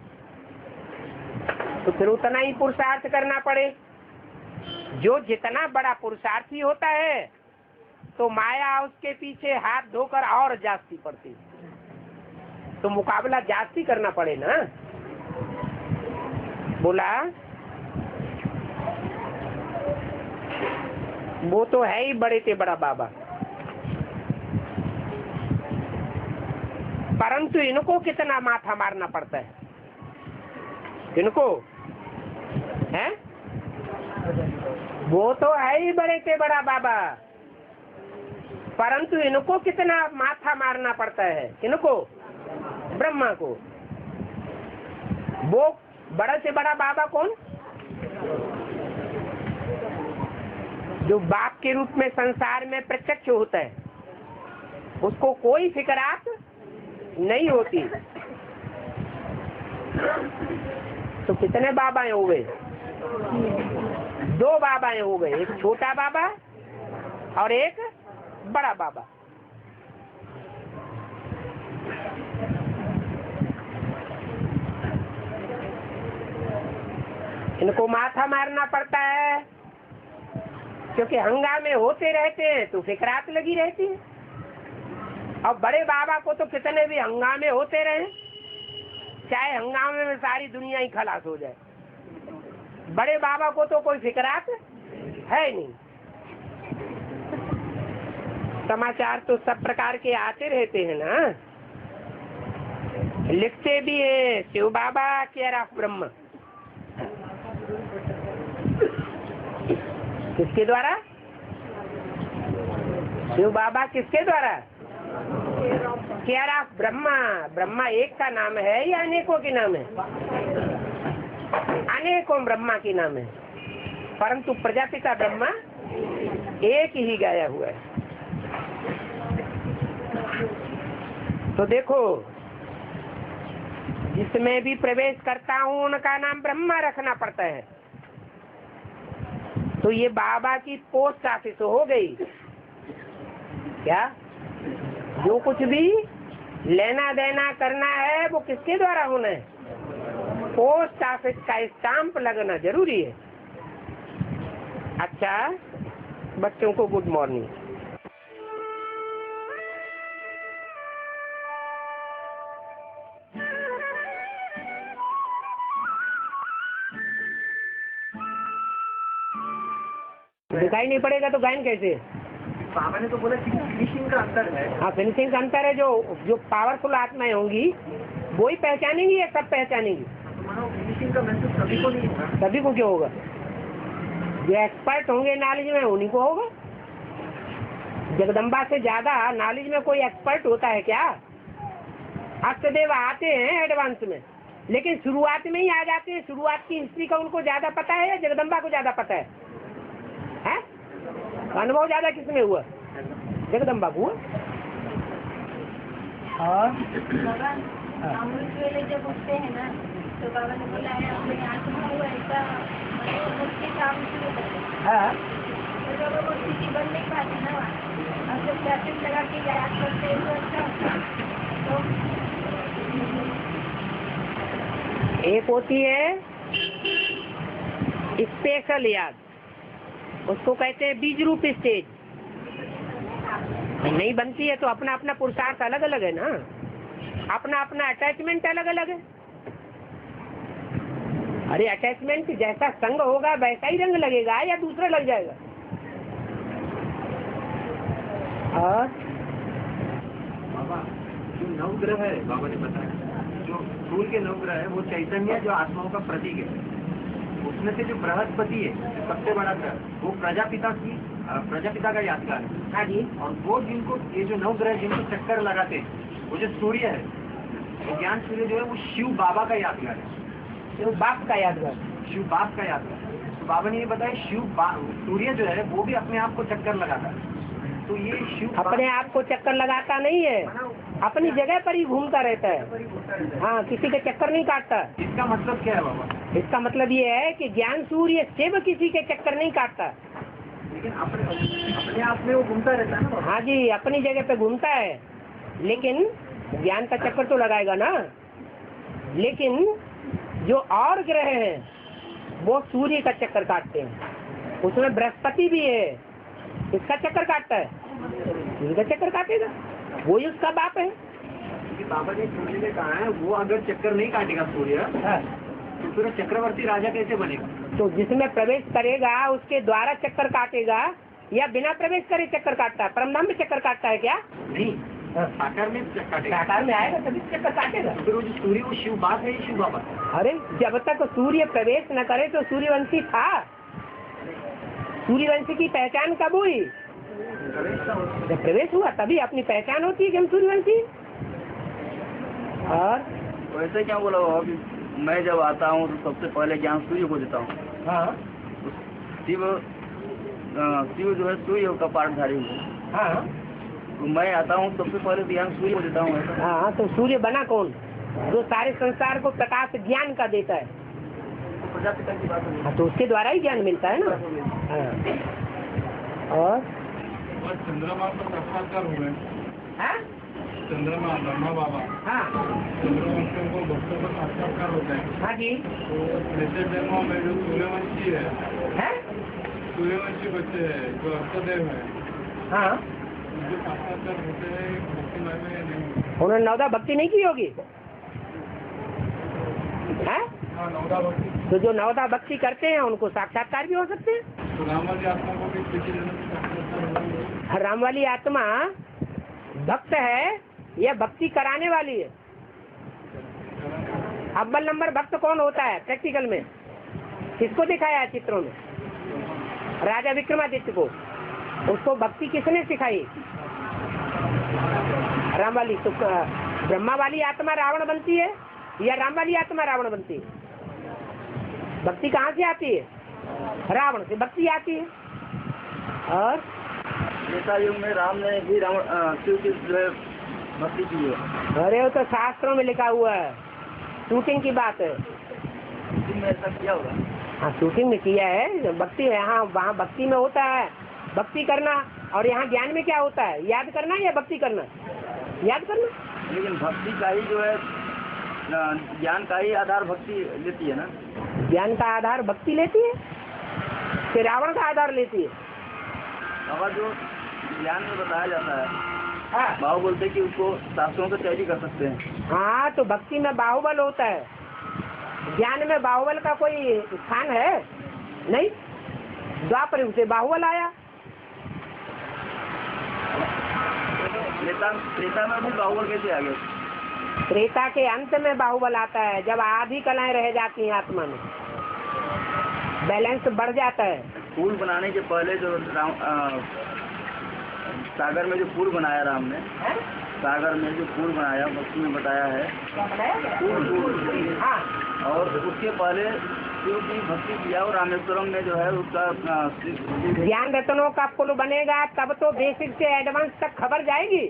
तो फिर उतना ही पुरुषार्थ करना पड़े। जो जितना बड़ा पुरुषार्थी होता है तो माया उसके पीछे हाथ धोकर और जास्ती पड़ती, तो मुकाबला जास्ती करना पड़े ना। बोला वो तो है ही बड़े से बड़ा बाबा, परंतु इनको कितना माथा मारना पड़ता है, इनको है। वो तो है ही बड़े से बड़ा बाबा, परंतु इनको कितना माथा मारना पड़ता है, इनको ब्रह्मा को। वो बड़ा से बड़ा बाबा कौन? जो बाप के रूप में संसार में प्रत्यक्ष होता है, उसको कोई फिक्रात नहीं होती। तो कितने बाबाएं हो गए? 2 बाबाएं हो गए, एक छोटा बाबा और एक बड़ा बाबा। इनको माथा मारना पड़ता है क्योंकि हंगामे होते रहते हैं तो फिक्रात लगी रहती है। और बड़े बाबा को तो कितने भी हंगामे होते रहे, चाहे हंगामे में सारी दुनिया ही खलास हो जाए, बड़े बाबा को तो कोई फिक्रात है नहीं। समाचार तो सब प्रकार के आते रहते हैं ना, लिखते भी है शिव बाबा केयर ऑफ ब्रह्म। किसके द्वारा? शिव बाबा किसके द्वारा? Care of Brahma. ब्रह्मा एक का नाम है या अनेकों के नाम है? अनेकों ब्रह्मा के नाम है, परंतु प्रजापिता ब्रह्मा एक ही गाया हुआ है। तो देखो, जिसमें भी प्रवेश करता हूँ उनका नाम ब्रह्मा रखना पड़ता है। तो ये बाबा की पोस्ट ऑफिस हो गई क्या? जो कुछ भी लेना देना करना है वो किसके द्वारा होना है? पोस्ट ऑफिस का स्टाम्प लगना जरूरी है। अच्छा, बच्चों को गुड मॉर्निंग। दिखाई नहीं पड़ेगा तो गायन कैसे? बाबा ने तो बोला कि फिनिशिंग का अंतर है। हाँ, फिनिशिंग का अंतर है। जो पावरफुल आत्माएं होंगी वो ही पहचानेंगी या सब पहचानेंगी? तो फिनिशिंग का महसूस सभी को नहीं होगा। सभी को क्यों होगा? जो एक्सपर्ट होंगे नॉलेज में उन्हीं को होगा। जगदम्बा से ज्यादा नॉलेज में कोई एक्सपर्ट होता है क्या? अष्टदेव आते हैं एडवांस में, लेकिन शुरुआत में ही आ जाते हैं। शुरुआत की हिस्ट्री का उनको ज्यादा पता है या जगदम्बा को ज्यादा पता है? अनुभव ज्यादा किसमें हुआ? जगदम्बा को। और अमृत वेले जब उठते हैं ना तो बाबा ने बोला है अपने आत्मा हुआ ऐसा मूर्ति काम शुरू करते हैं। हाँ, तो बाबा वो स्थिति बन नहीं पाती ना वहाँ। अब जब प्रैक्टिस लगा के याद करते हैं तो अच्छा होता है। तो एक होती है स्पेशल याद, उसको कहते हैं बीज रूप स्टेज। नहीं बनती है तो अपना अपना पुरुषार्थ अलग अलग है ना, अपना अपना अटैचमेंट अलग अलग है। अरे अटैचमेंट जैसा संग होगा वैसा ही रंग लगेगा या दूसरा लग जाएगा? और बाबा जो नवग्रह है, बाबा ने बताया जो सूर्य के नवग्रह है वो चैतन्य जो आत्माओं का प्रतीक है। उसमें से जो बृहस्पति है सबसे बड़ा ग्रह, वो प्रजापिता का यादगार है। हाँ जी। और वो जिनको ये जो नवग्रह जिनको चक्कर लगाते हैं, वो जो सूर्य है, वो ज्ञान सूर्य जो है वो शिव बाबा का यादगार है। शिव बाप का यादगार, शिव बाप का यादगार। तो बाबा ने ये बताया सूर्य जो है वो भी अपने आप को चक्कर लगाता है। तो ये शिव अपने आप को चक्कर लगाता नहीं है, अपनी जगह पर ही घूमता रहता है। हाँ, किसी के चक्कर नहीं काटता। इसका मतलब क्या है बाबा? इसका मतलब ये है कि ज्ञान सूर्य शिव किसी के चक्कर नहीं काटता। लेकिन अपने आप में वो घूमता रहता है ना। हाँ जी, अपनी जगह पे घूमता है, लेकिन ज्ञान का चक्कर तो लगाएगा ना। लेकिन जो और ग्रह हैं वो सूर्य का चक्कर काटते हैं, उसमें बृहस्पति भी है, इसका चक्कर काटता है, सूर्य का चक्कर काटेगा, वही उसका बाप है। बाबा जी सूर्य ने कहा है वो अगर चक्कर नहीं काटेगा सूर्य, तो फिर चक्रवर्ती राजा कैसे बनेगा? तो जिसमें प्रवेश करेगा उसके द्वारा चक्कर काटेगा, या बिना प्रवेश करे चक्कर काटता है? परमधाम में चक्कर काटता है क्या? नहीं, साकार में काटेगा। साकार में आएगा तभी चक्कर काटेगा। तो फिर वो जो सूर्य वो शिव बात है, शिव बाबा। अरे जब तक सूर्य प्रवेश न करे तो सूर्यवंशी था। सूर्यवंशी की पहचान कब हुई? जब प्रवेश हुआ तभी अपनी पहचान होती है कि हम सूर्यवंशी। और वैसे क्या बोला अभी मैं जब आता हूँ तो सबसे पहले ज्ञान सूर्य को देता हूँ। हाँ शिव जो है सूर्य का पाठधारी हूँ। हाँ तो मैं आता हूँ सबसे पहले ज्ञान सूर्य को देता हूँ। हाँ, तो सूर्य बना कौन? जो सारे संसार को प्रकाश ज्ञान का देता है। प्रजापिता की बात है। हाँ, तो उसके द्वारा ही ज्ञान मिलता है ना। हाँ। और चंद्रमा पर साक्षात्कार हुए। हाँ चंद्रमा ब्रह्मा बाबा हाँ चंद्रवंशियों को भक्तों का साक्षात्कार होता है। हाँ जी। तो ऐसे जन्मों में जो सूर्यवंशी है, सूर्यवंशी बच्चे है जो अर्थदेव है, हाँ, उनके साक्षात्कार होते हैं भक्ति में नहीं। उन्होंने नवदा भक्ति नहीं की होगी? है? हाँ, नवदा भक्ति। तो जो नवदा भक्ति करते हैं उनको साक्षात्कार भी हो सकते हैं। तो राम वाली आत्मा को भी किसी जन्म में साक्षात्कार होगा। राम वाली आत्मा भक्त है या भक्ति कराने वाली है? अव्वल नंबर भक्त कौन होता है प्रैक्टिकल में? किसको दिखाया है चित्रों में? राजा विक्रमादित्य को। उसको भक्ति किसने सिखाई? राम वाली। तो ब्रह्मा वाली आत्मा रावण बनती है या राम वाली आत्मा रावण बनती है? भक्ति कहाँ से आती है? रावण से भक्ति आती है। और त्रेता युग में राम ने भी शिव की जो है भक्ति की है। अरे वो तो शास्त्रों में लिखा हुआ है, शूटिंग की बात है। में ऐसा किया होगा। हाँ, शूटिंग में किया है। भक्ति यहाँ वहाँ भक्ति में होता है भक्ति करना, और यहाँ ज्ञान में क्या होता है? याद करना या भक्ति करना? याद करना। लेकिन भक्ति का ही जो है ज्ञान का ही आधार भक्ति लेती है ना। ज्ञान का आधार भक्ति लेती है कि रावण का आधार लेती है? और जो ज्ञान में बताया जाता है, हाँ, बाबू बोलते हैं कि उसको शास्त्रों से तैयारी कर सकते हैं। हाँ, तो भक्ति में बाहुबल होता है, ज्ञान में बाहुबल का कोई स्थान है नहीं। द्वापर से बाहुबल आया। त्रेता में भी बाहुबल कैसे आ गए? त्रेता के अंत में बाहुबल आता है, जब आधी कलाएं रह जाती हैं आत्मा में, बैलेंस बढ़ जाता है। पुल बनाने के पहले जो सागर में जो पुल बनाया राम ने, सागर में जो पुल बनाया भक्ति में बताया है पुल। हाँ, और उसके पहले शिव की भक्ति किया और रामेश्वरम में जो है उसका ज्ञान रत्नों का पुल बनेगा तब तो बेसिक से एडवांस तक खबर जाएगी।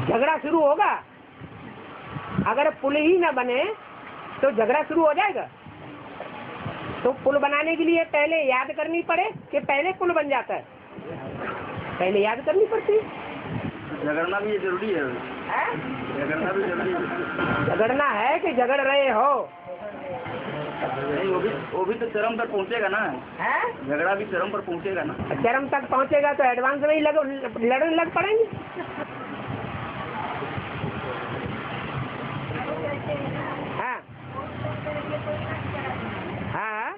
झगड़ा शुरू होगा। अगर पुल ही न बने तो झगड़ा शुरू हो जाएगा। तो पुल बनाने के लिए पहले याद करनी पड़े कि पहले पुल बन जाता है? पहले याद करनी पड़ती है। झगड़ना भी जरूरी है। झगड़ना भी जरूरी है। झगड़ना है कि झगड़ रहे हो? नहीं, वो भी तो चरम तक पहुंचेगा ना। है? झगड़ा भी चरम पर पहुंचेगा ना। चरम तक पहुंचेगा तो एडवांस में ही लड़ने लग पड़ेंगे। हाँ हाँ,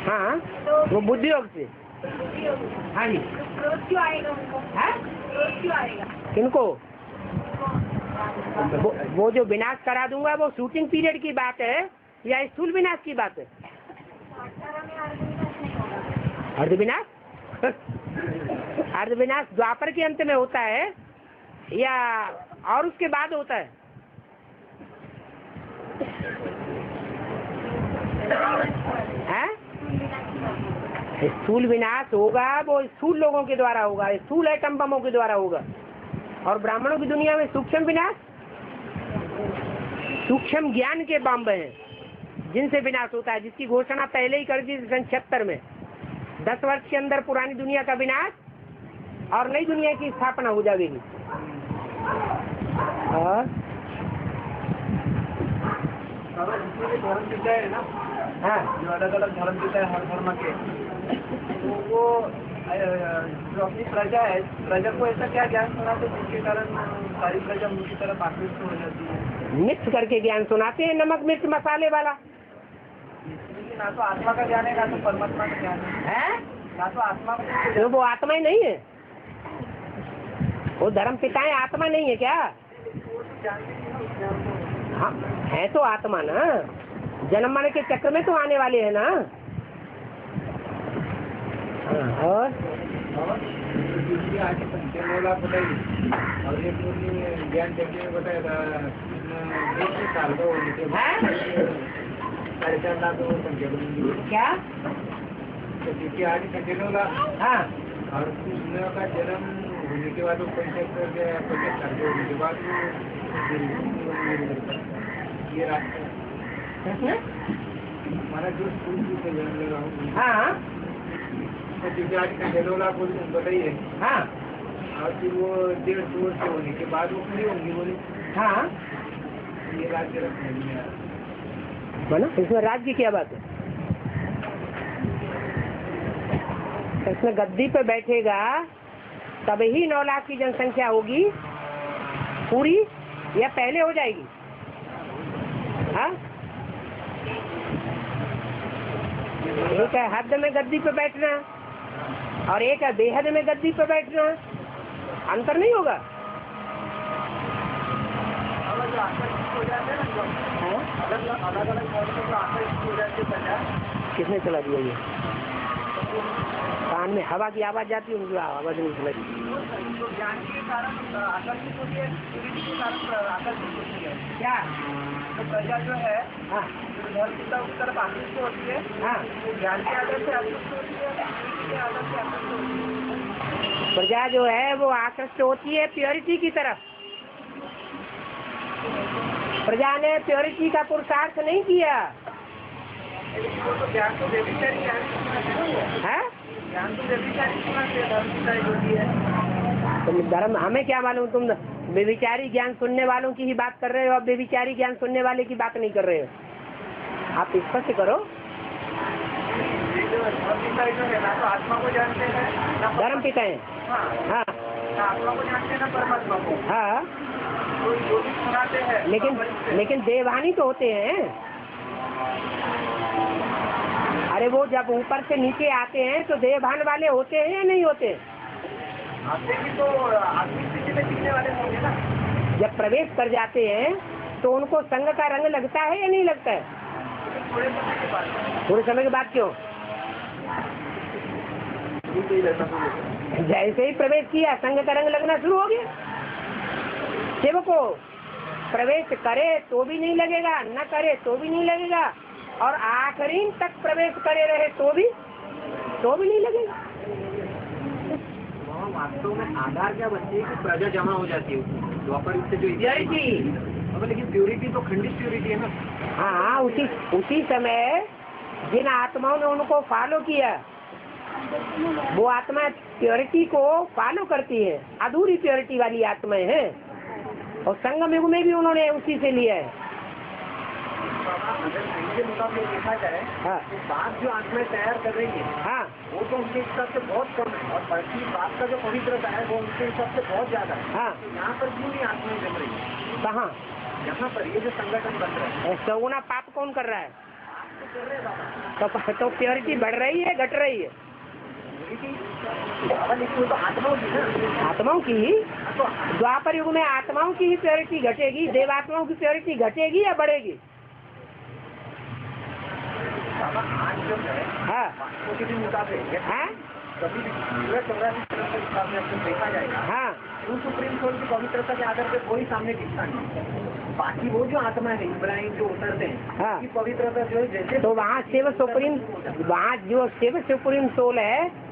हाँ, वो बुद्धि योग से। हाँ जी। क्रोध क्यों आएगा उनको? क्रोध क्यों आएगा? किनको? वो जो विनाश करा दूंगा वो शूटिंग पीरियड की बात है या स्थूल विनाश की बात है? अर्ध विनाश। अर्ध विनाश द्वापर के अंत में होता है या और उसके बाद होता है? हैं? स्थूल विनाश होगा वो स्थूल लोगों के द्वारा होगा, स्थूल एटम बमों के द्वारा होगा। और ब्राह्मणों की दुनिया में सूक्ष्म विनाश सूक्ष्म ज्ञान के बम्ब हैं जिनसे विनाश होता है, जिसकी घोषणा पहले ही कर दी सन 76 में। 10 वर्ष के अंदर पुरानी दुनिया का विनाश और नई दुनिया की स्थापना हो जाएगी। और धर्म पिता है ना, हाँ, जो अलग अलग धर्म पिता है हर धर्म के, तो वो जो अपनी प्रजा है, प्रजा को ऐसा क्या ज्ञान सुनाते जिसके कारण सारी प्रजा उनकी तरफ आकृष्ट हो जाती है? मिक्स करके ज्ञान सुनाते हैं, नमक मिर्च मसाले वाला। ना तो आत्मा का ज्ञान है, ना तो परमात्मा का ज्ञान है, ना तो आत्मा का। तो वो आत्मा ही नहीं है, वो धर्म पिताएं आत्मा नहीं है क्या? हाँ, है तो आत्मा ना, जन्म मरण के चक्र में तो आने वाले हैं ना। और आगे पंचमोला बताई और एक ज्ञान चक्र में बताया था 20 साल का होने के बाद 4.5 लाख पंचमोला क्या? क्योंकि आगे पंचमोला, हाँ, और कृष्ण का जन्म होने के बाद 75 साल के होने के बाद ये रास्ता हमारा जो स्कूल से जन्म लगा हूँ। हाँ, क्योंकि आज कंटेनोला को बताइए। हाँ, और फिर वो 1.5 वर्ष के होने के बाद वो फ्री होंगी बोले। हाँ, ये राज्य रखने में आ रहा। बना इसमें राज्य की क्या बात है? इसमें गद्दी पे बैठेगा तब ही 9 लाख की जनसंख्या होगी पूरी, या पहले हो जाएगी? हाँ, एक है हद में गद्दी पे बैठना और एक है बेहद में गद्दी पे बैठना, अंतर नहीं होगा? किसने चला दिया ये? कान में हवा की आवाज जाती है, उनकी आवाज नहीं चला दी। क्या? तो प्रजा जो है, हाँ, धर्म पिता की तरफ आकृष्ट होती है, हाँ, ज्ञान के आदर से आकृष्ट होती है, के आदर से आकृष्ट होती है। प्रजा जो है वो आकृष्ट होती है प्योरिटी की तरफ। प्रजा ने प्योरिटी का पुरुषार्थ नहीं किया वो तो ज्ञान तो व्यभिचारी ज्ञान है। ज्ञान तो व्यभिचारी सुनाते धर्म पिता होती है। तुम धर्म, हमें क्या मालूम, तुम बेविचारी ज्ञान सुनने वालों की ही बात कर रहे हो, अब बेविचारी ज्ञान सुनने वाले की बात नहीं कर रहे हो। आप स्पष्ट करो। धर्म पिता जो है ना तो आत्मा को जानते हैं ना धर्म पिता है। हाँ, हाँ, ना आत्मा को जानते हैं ना परमात्मा को। हाँ, तो जो भी सुनाते हैं लेकिन देवहानी तो होते हैं। अरे वो जब ऊपर से नीचे आते हैं तो देवभान वाले होते हैं या नहीं होते? आते भी तो आत्मिक स्थिति में जीने वाले होंगे ना। जब प्रवेश कर जाते हैं तो उनको संग का रंग लगता है या नहीं लगता है? थोड़े समय के बाद क्यों? जैसे ही प्रवेश किया संग का रंग लगना शुरू हो गया। शिव को प्रवेश करे तो भी नहीं लगेगा, न करे तो भी नहीं लगेगा, और आखिरी तक प्रवेश करे रहे तो भी नहीं लगेगा। वास्तव में आधार क्या बनती है कि प्रजा जमा हो जाती है द्वापर युग से जो प्योरिटी। अब लेकिन प्योरिटी तो खंडित प्योरिटी है ना। हाँ, उसी समय जिन आत्माओं ने उनको फॉलो किया वो आत्मा प्योरिटी को फॉलो करती है, अधूरी प्योरिटी वाली आत्माएं हैं, और संगम युग में भी उन्होंने उसी से लिया है। अगर इनके मुकाबले देखा जाए हाँ, तो बात जो आत्माएं तैयार कर रही है हाँ, वो तो उनके हिसाब से बहुत कम है, और बाकी बात का जो पवित्रता है वो उनके हिसाब से बहुत ज्यादा है। हाँ, तो यहाँ पर क्यों नहीं आत्माएं जम रही है? कहाँ? यहाँ पर ये जो संगठन बन रहा है सगुना पाप कौन कर रहा है? तो कर रहे हैं बाबा। तो प्योरिटी बढ़ रही है घट रही है? लेकिन तो आत्माओं की ना, आत्माओं की ही तो द्वापर युग में आत्माओं की ही प्योरिटी घटेगी, देवात्माओं की प्योरिटी घटेगी या बढ़ेगी? बाबा आज जो है हाँ, वास्तव के मुताबिक हाँ, कभी भी 84 के हिसाब से अगर देखा जाएगा हाँ, तो सुप्रीम कोर्ट की पवित्रता के आधार पर कोई सामने दिखता नहीं। बाकी वो जो आत्मा है इब्राहिम जो उतरते हैं हाँ। की पवित्रता जो है जैसे तो वहाँ शिव सुप्रीम सोल है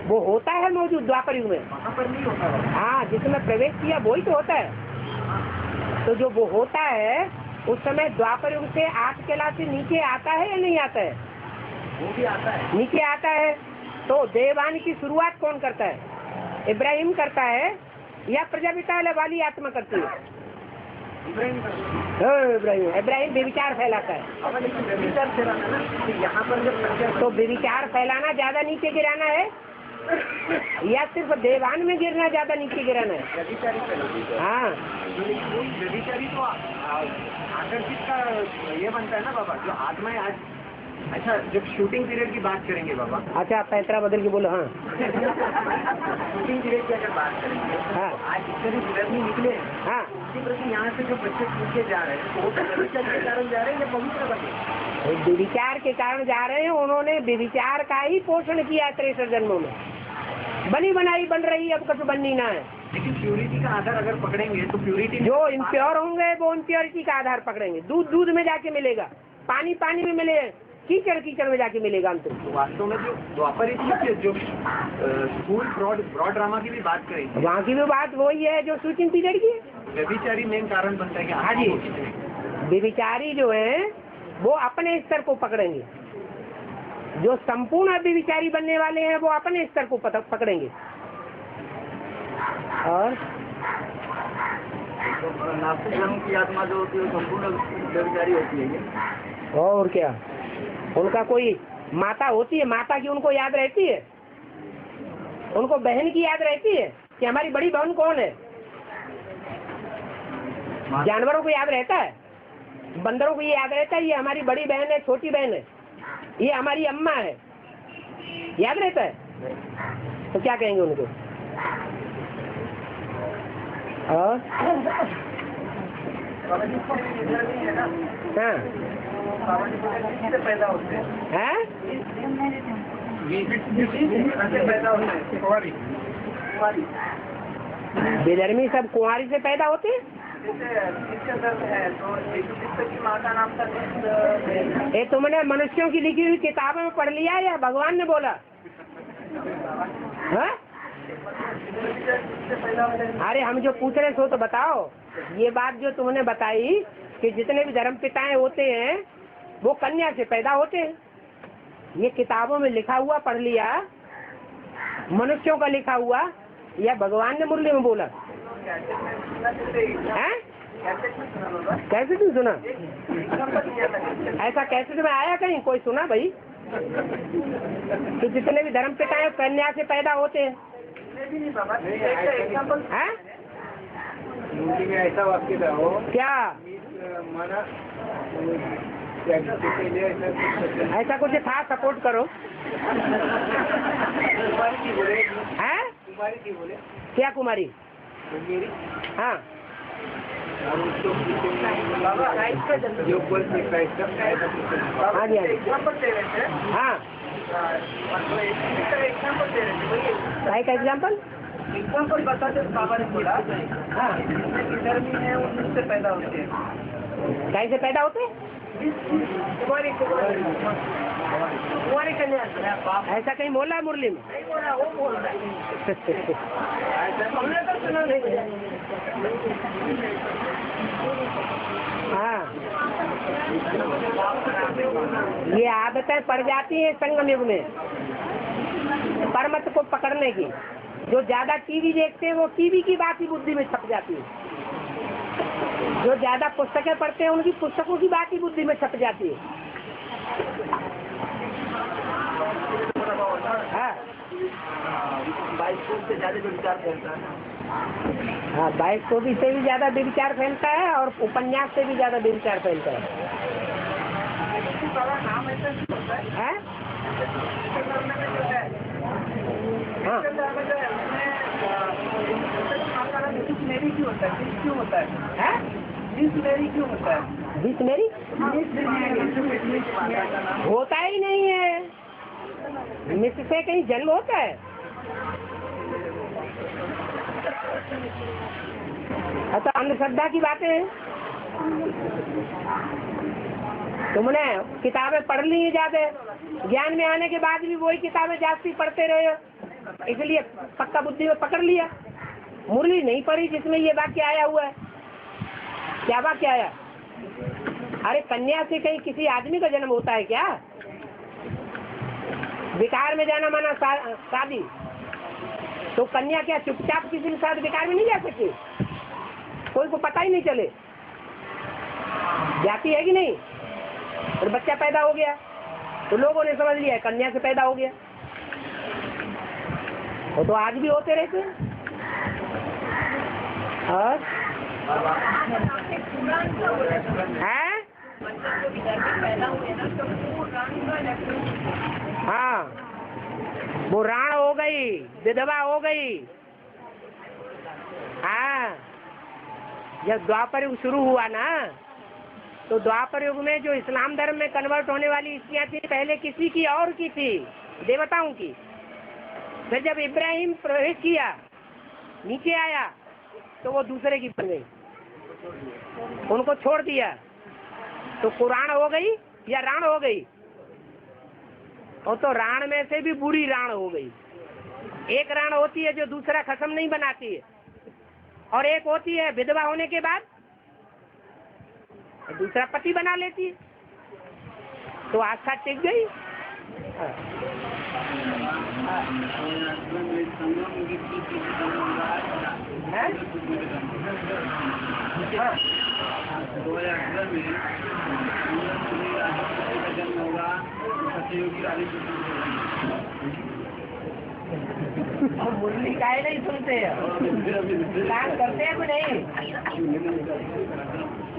वो होता है मौजूद द्वापर युग में। वहाँ पर नहीं होता है। हाँ, जिसमें प्रवेश किया वही तो होता है। तो जो वो होता है उस समय द्वापर युग से 8 कैलाश से नीचे आता है या नहीं आता है? वो भी आता है। नीचे आता है। तो देवान की शुरुआत कौन करता है? इब्राहिम करता है या प्रजापिता वाली आत्मा करती है? इब्राहिम बेविचार फैलाता है। यहाँ पर जब तो बेविचार फैलाना ज्यादा नीचे गिराना है या सिर्फ देवान में गिरना ज्यादा नीचे गिराना है? हाँ, व्यभिचारी तो आकर्षित का ये बनता है ना बाबा, जो आत्माएं आज। अच्छा, जब शूटिंग पीरियड की बात करेंगे बाबा। अच्छा पैतरा बदल के बोलो। हाँ शूटिंग पीरियड की अगर बात करेंगे, हाँ आज जितने भी विधर्मी निकले हैं, हाँ, उसी प्रति यहाँ से जो बच्चे पूछे जा रहे हैं, वो व्यभिचार के कारण जा रहे हैं या पवित्र बने? व्यभिचार के कारण जा रहे हैं। उन्होंने व्यभिचार का ही पोषण किया है 63 जन्मों में। बनी बनाई बन रही है, अब कुछ बननी ना है। लेकिन प्यूरिटी का आधार अगर पकड़ेंगे तो प्यूरिटी जो इम्प्योर होंगे वो इम्प्योरिटी का आधार पकड़ेंगे। दूध दूध में जाके मिलेगा, पानी पानी में मिले, कीचड़ कीचड़ में जाके मिलेगा अंत में। वास्तव में जो द्वापर युग जो स्कूल ब्रॉड ड्रामा की भी बात करेंगे, वहाँ की भी बात वही है जो शूटिंग पीरियड की है। व्यभिचारी मेन कारण बनता है कि हाँ जी, व्यभिचारी जो है वो अपने स्तर को पकड़ेंगे। जो संपूर्ण व्यभिचारी बनने वाले हैं वो अपने स्तर को पकड़ेंगे। और नास्तिक धर्म की आत्मा जो होती है वो संपूर्ण व्यभिचारी होती है। और क्या, उनका कोई माता होती है, माता की उनको याद रहती है, उनको बहन की याद रहती है कि हमारी बड़ी बहन कौन है। जानवरों को याद रहता है, बंदरों को ये याद रहता है ये हमारी बड़ी बहन है, छोटी बहन है, ये हमारी अम्मा है, याद रहता है। तो क्या कहेंगे उनको? और हाँ पैदा होते हैं, हैं? पैदा होते हैं बेधर्मी सब कुंवारी से पैदा होते हैं। ये तुमने मनुष्यों की लिखी हुई किताबों में पढ़ लिया या भगवान ने बोला? हाँ? अरे हम जो पूछ रहे सो तो बताओ। ये बात जो तुमने बताई कि जितने भी धर्म पिताएं होते हैं वो कन्या से पैदा होते हैं, ये किताबों में लिखा हुआ पढ़ लिया, मनुष्यों का लिखा हुआ या भगवान ने मुरली में बोला? हैं? कैसे तुम सुना? ऐसा कैसे में आया कहीं कोई सुना भाई कि जितने भी धर्म पिताएं कन्या से पैदा होते हैं? हैं? ऐसा वाक्य था वो क्या माना ऐसा कुछ था? सपोर्ट करो। हैं? क्या कुमारी? हाँ हाँ जी हाँ, भाई का एग्जाम्पल एग्जाम्पल बताते बाबा ने बोला, हाँ धर्मी है उनसे पैदा होते हैं। कैसे पैदा होते? कुमारी कन्या। ऐसा कहीं बोला है मुरली में? नहीं बोला, वो बोल रहा है। हमने तो सुना नहीं। हाँ, ये आदतें पड़ जाती है संगम युग में परमत को पकड़ने की। जो ज्यादा टीवी देखते हैं वो टीवी की बात ही बुद्धि में छप जाती है, जो ज्यादा पुस्तकें पढ़ते हैं उनकी पुस्तकों की बात ही बुद्धि में छप जाती है। हाँ, बाइस्कोप से ज्यादा जो विचार फैलता है। हाँ, बाइस्कोप से भी ज्यादा विचार फैलता है और उपन्यास से भी ज्यादा विचार फैलता है। हाँ? हाँ, क्यों होता है? हाँ? क्यों होता है? डिक्शनरी होता ही नहीं है, मिस से कहीं जन्म होता है? अच्छा, अंधश्रद्धा की बातें हैं। तुमने किताबें पढ़ ली है ज्यादा, ज्ञान में आने के बाद भी वही किताबें जास्ती पढ़ते रहे हो, इसलिए पक्का बुद्धि में पकड़ लिया। मुरली नहीं पढ़ी जिसमें ये वाक्य आया हुआ है। क्या वाक्य आया? अरे कन्या से कहीं किसी आदमी का जन्म होता है क्या? विकार में जाना माना शादी, तो कन्या क्या चुपचाप किसी के साथ विकार में नहीं जा सकती? कोई को पता ही नहीं चले, जाती है कि नहीं? और बच्चा पैदा हो गया तो लोगों ने समझ लिया कन्या से पैदा हो गया। वो तो आज भी होते रहते हैं। और हाँ, वो राण हो गई, विधवा हो गई। हाँ, जब द्वापर युग शुरू हुआ ना, तो द्वापर युग में जो इस्लाम धर्म में कन्वर्ट होने वाली स्त्रियां थी, पहले किसी की और की थी, देवताओं की। फिर जब इब्राहिम प्रवेश किया, नीचे आया, तो वो दूसरे की बन गई, उनको छोड़ दिया। तो कुरान हो गई या राण हो गई? और तो राण में से भी बुरी राण हो गई। एक राण होती है जो दूसरा खसम नहीं बनाती है, और एक होती है विधवा होने के बाद दूसरा पति बना लेती है। तो आस्था टिक गई। मुरली काहे नहीं सुनते हैं? काम करते हैं कि नहीं?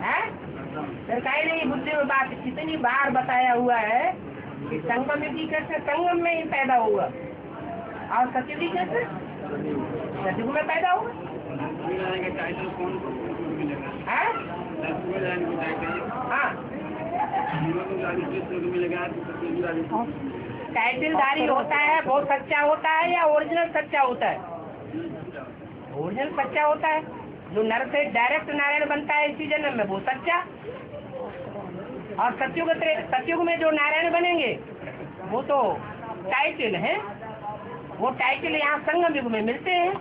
है सर, काहे नहीं? बुद्धि में बात कितनी बार बताया हुआ है कि संगम युगी कैसे संगम में ही पैदा हुआ, और सतयुगी कैसे सतयुग में पैदा हुआ। टाइटलधारी होता है वो सच्चा होता है या ओरिजिनल सच्चा होता है? ओरिजिनल सच्चा होता है। जो नर से डायरेक्ट नारायण बनता है इसी जन्म में, वो सच्चा। और सतयुग में जो नारायण बनेंगे वो तो टाइटल है। वो टाइटल यहाँ संगम युग में मिलते हैं।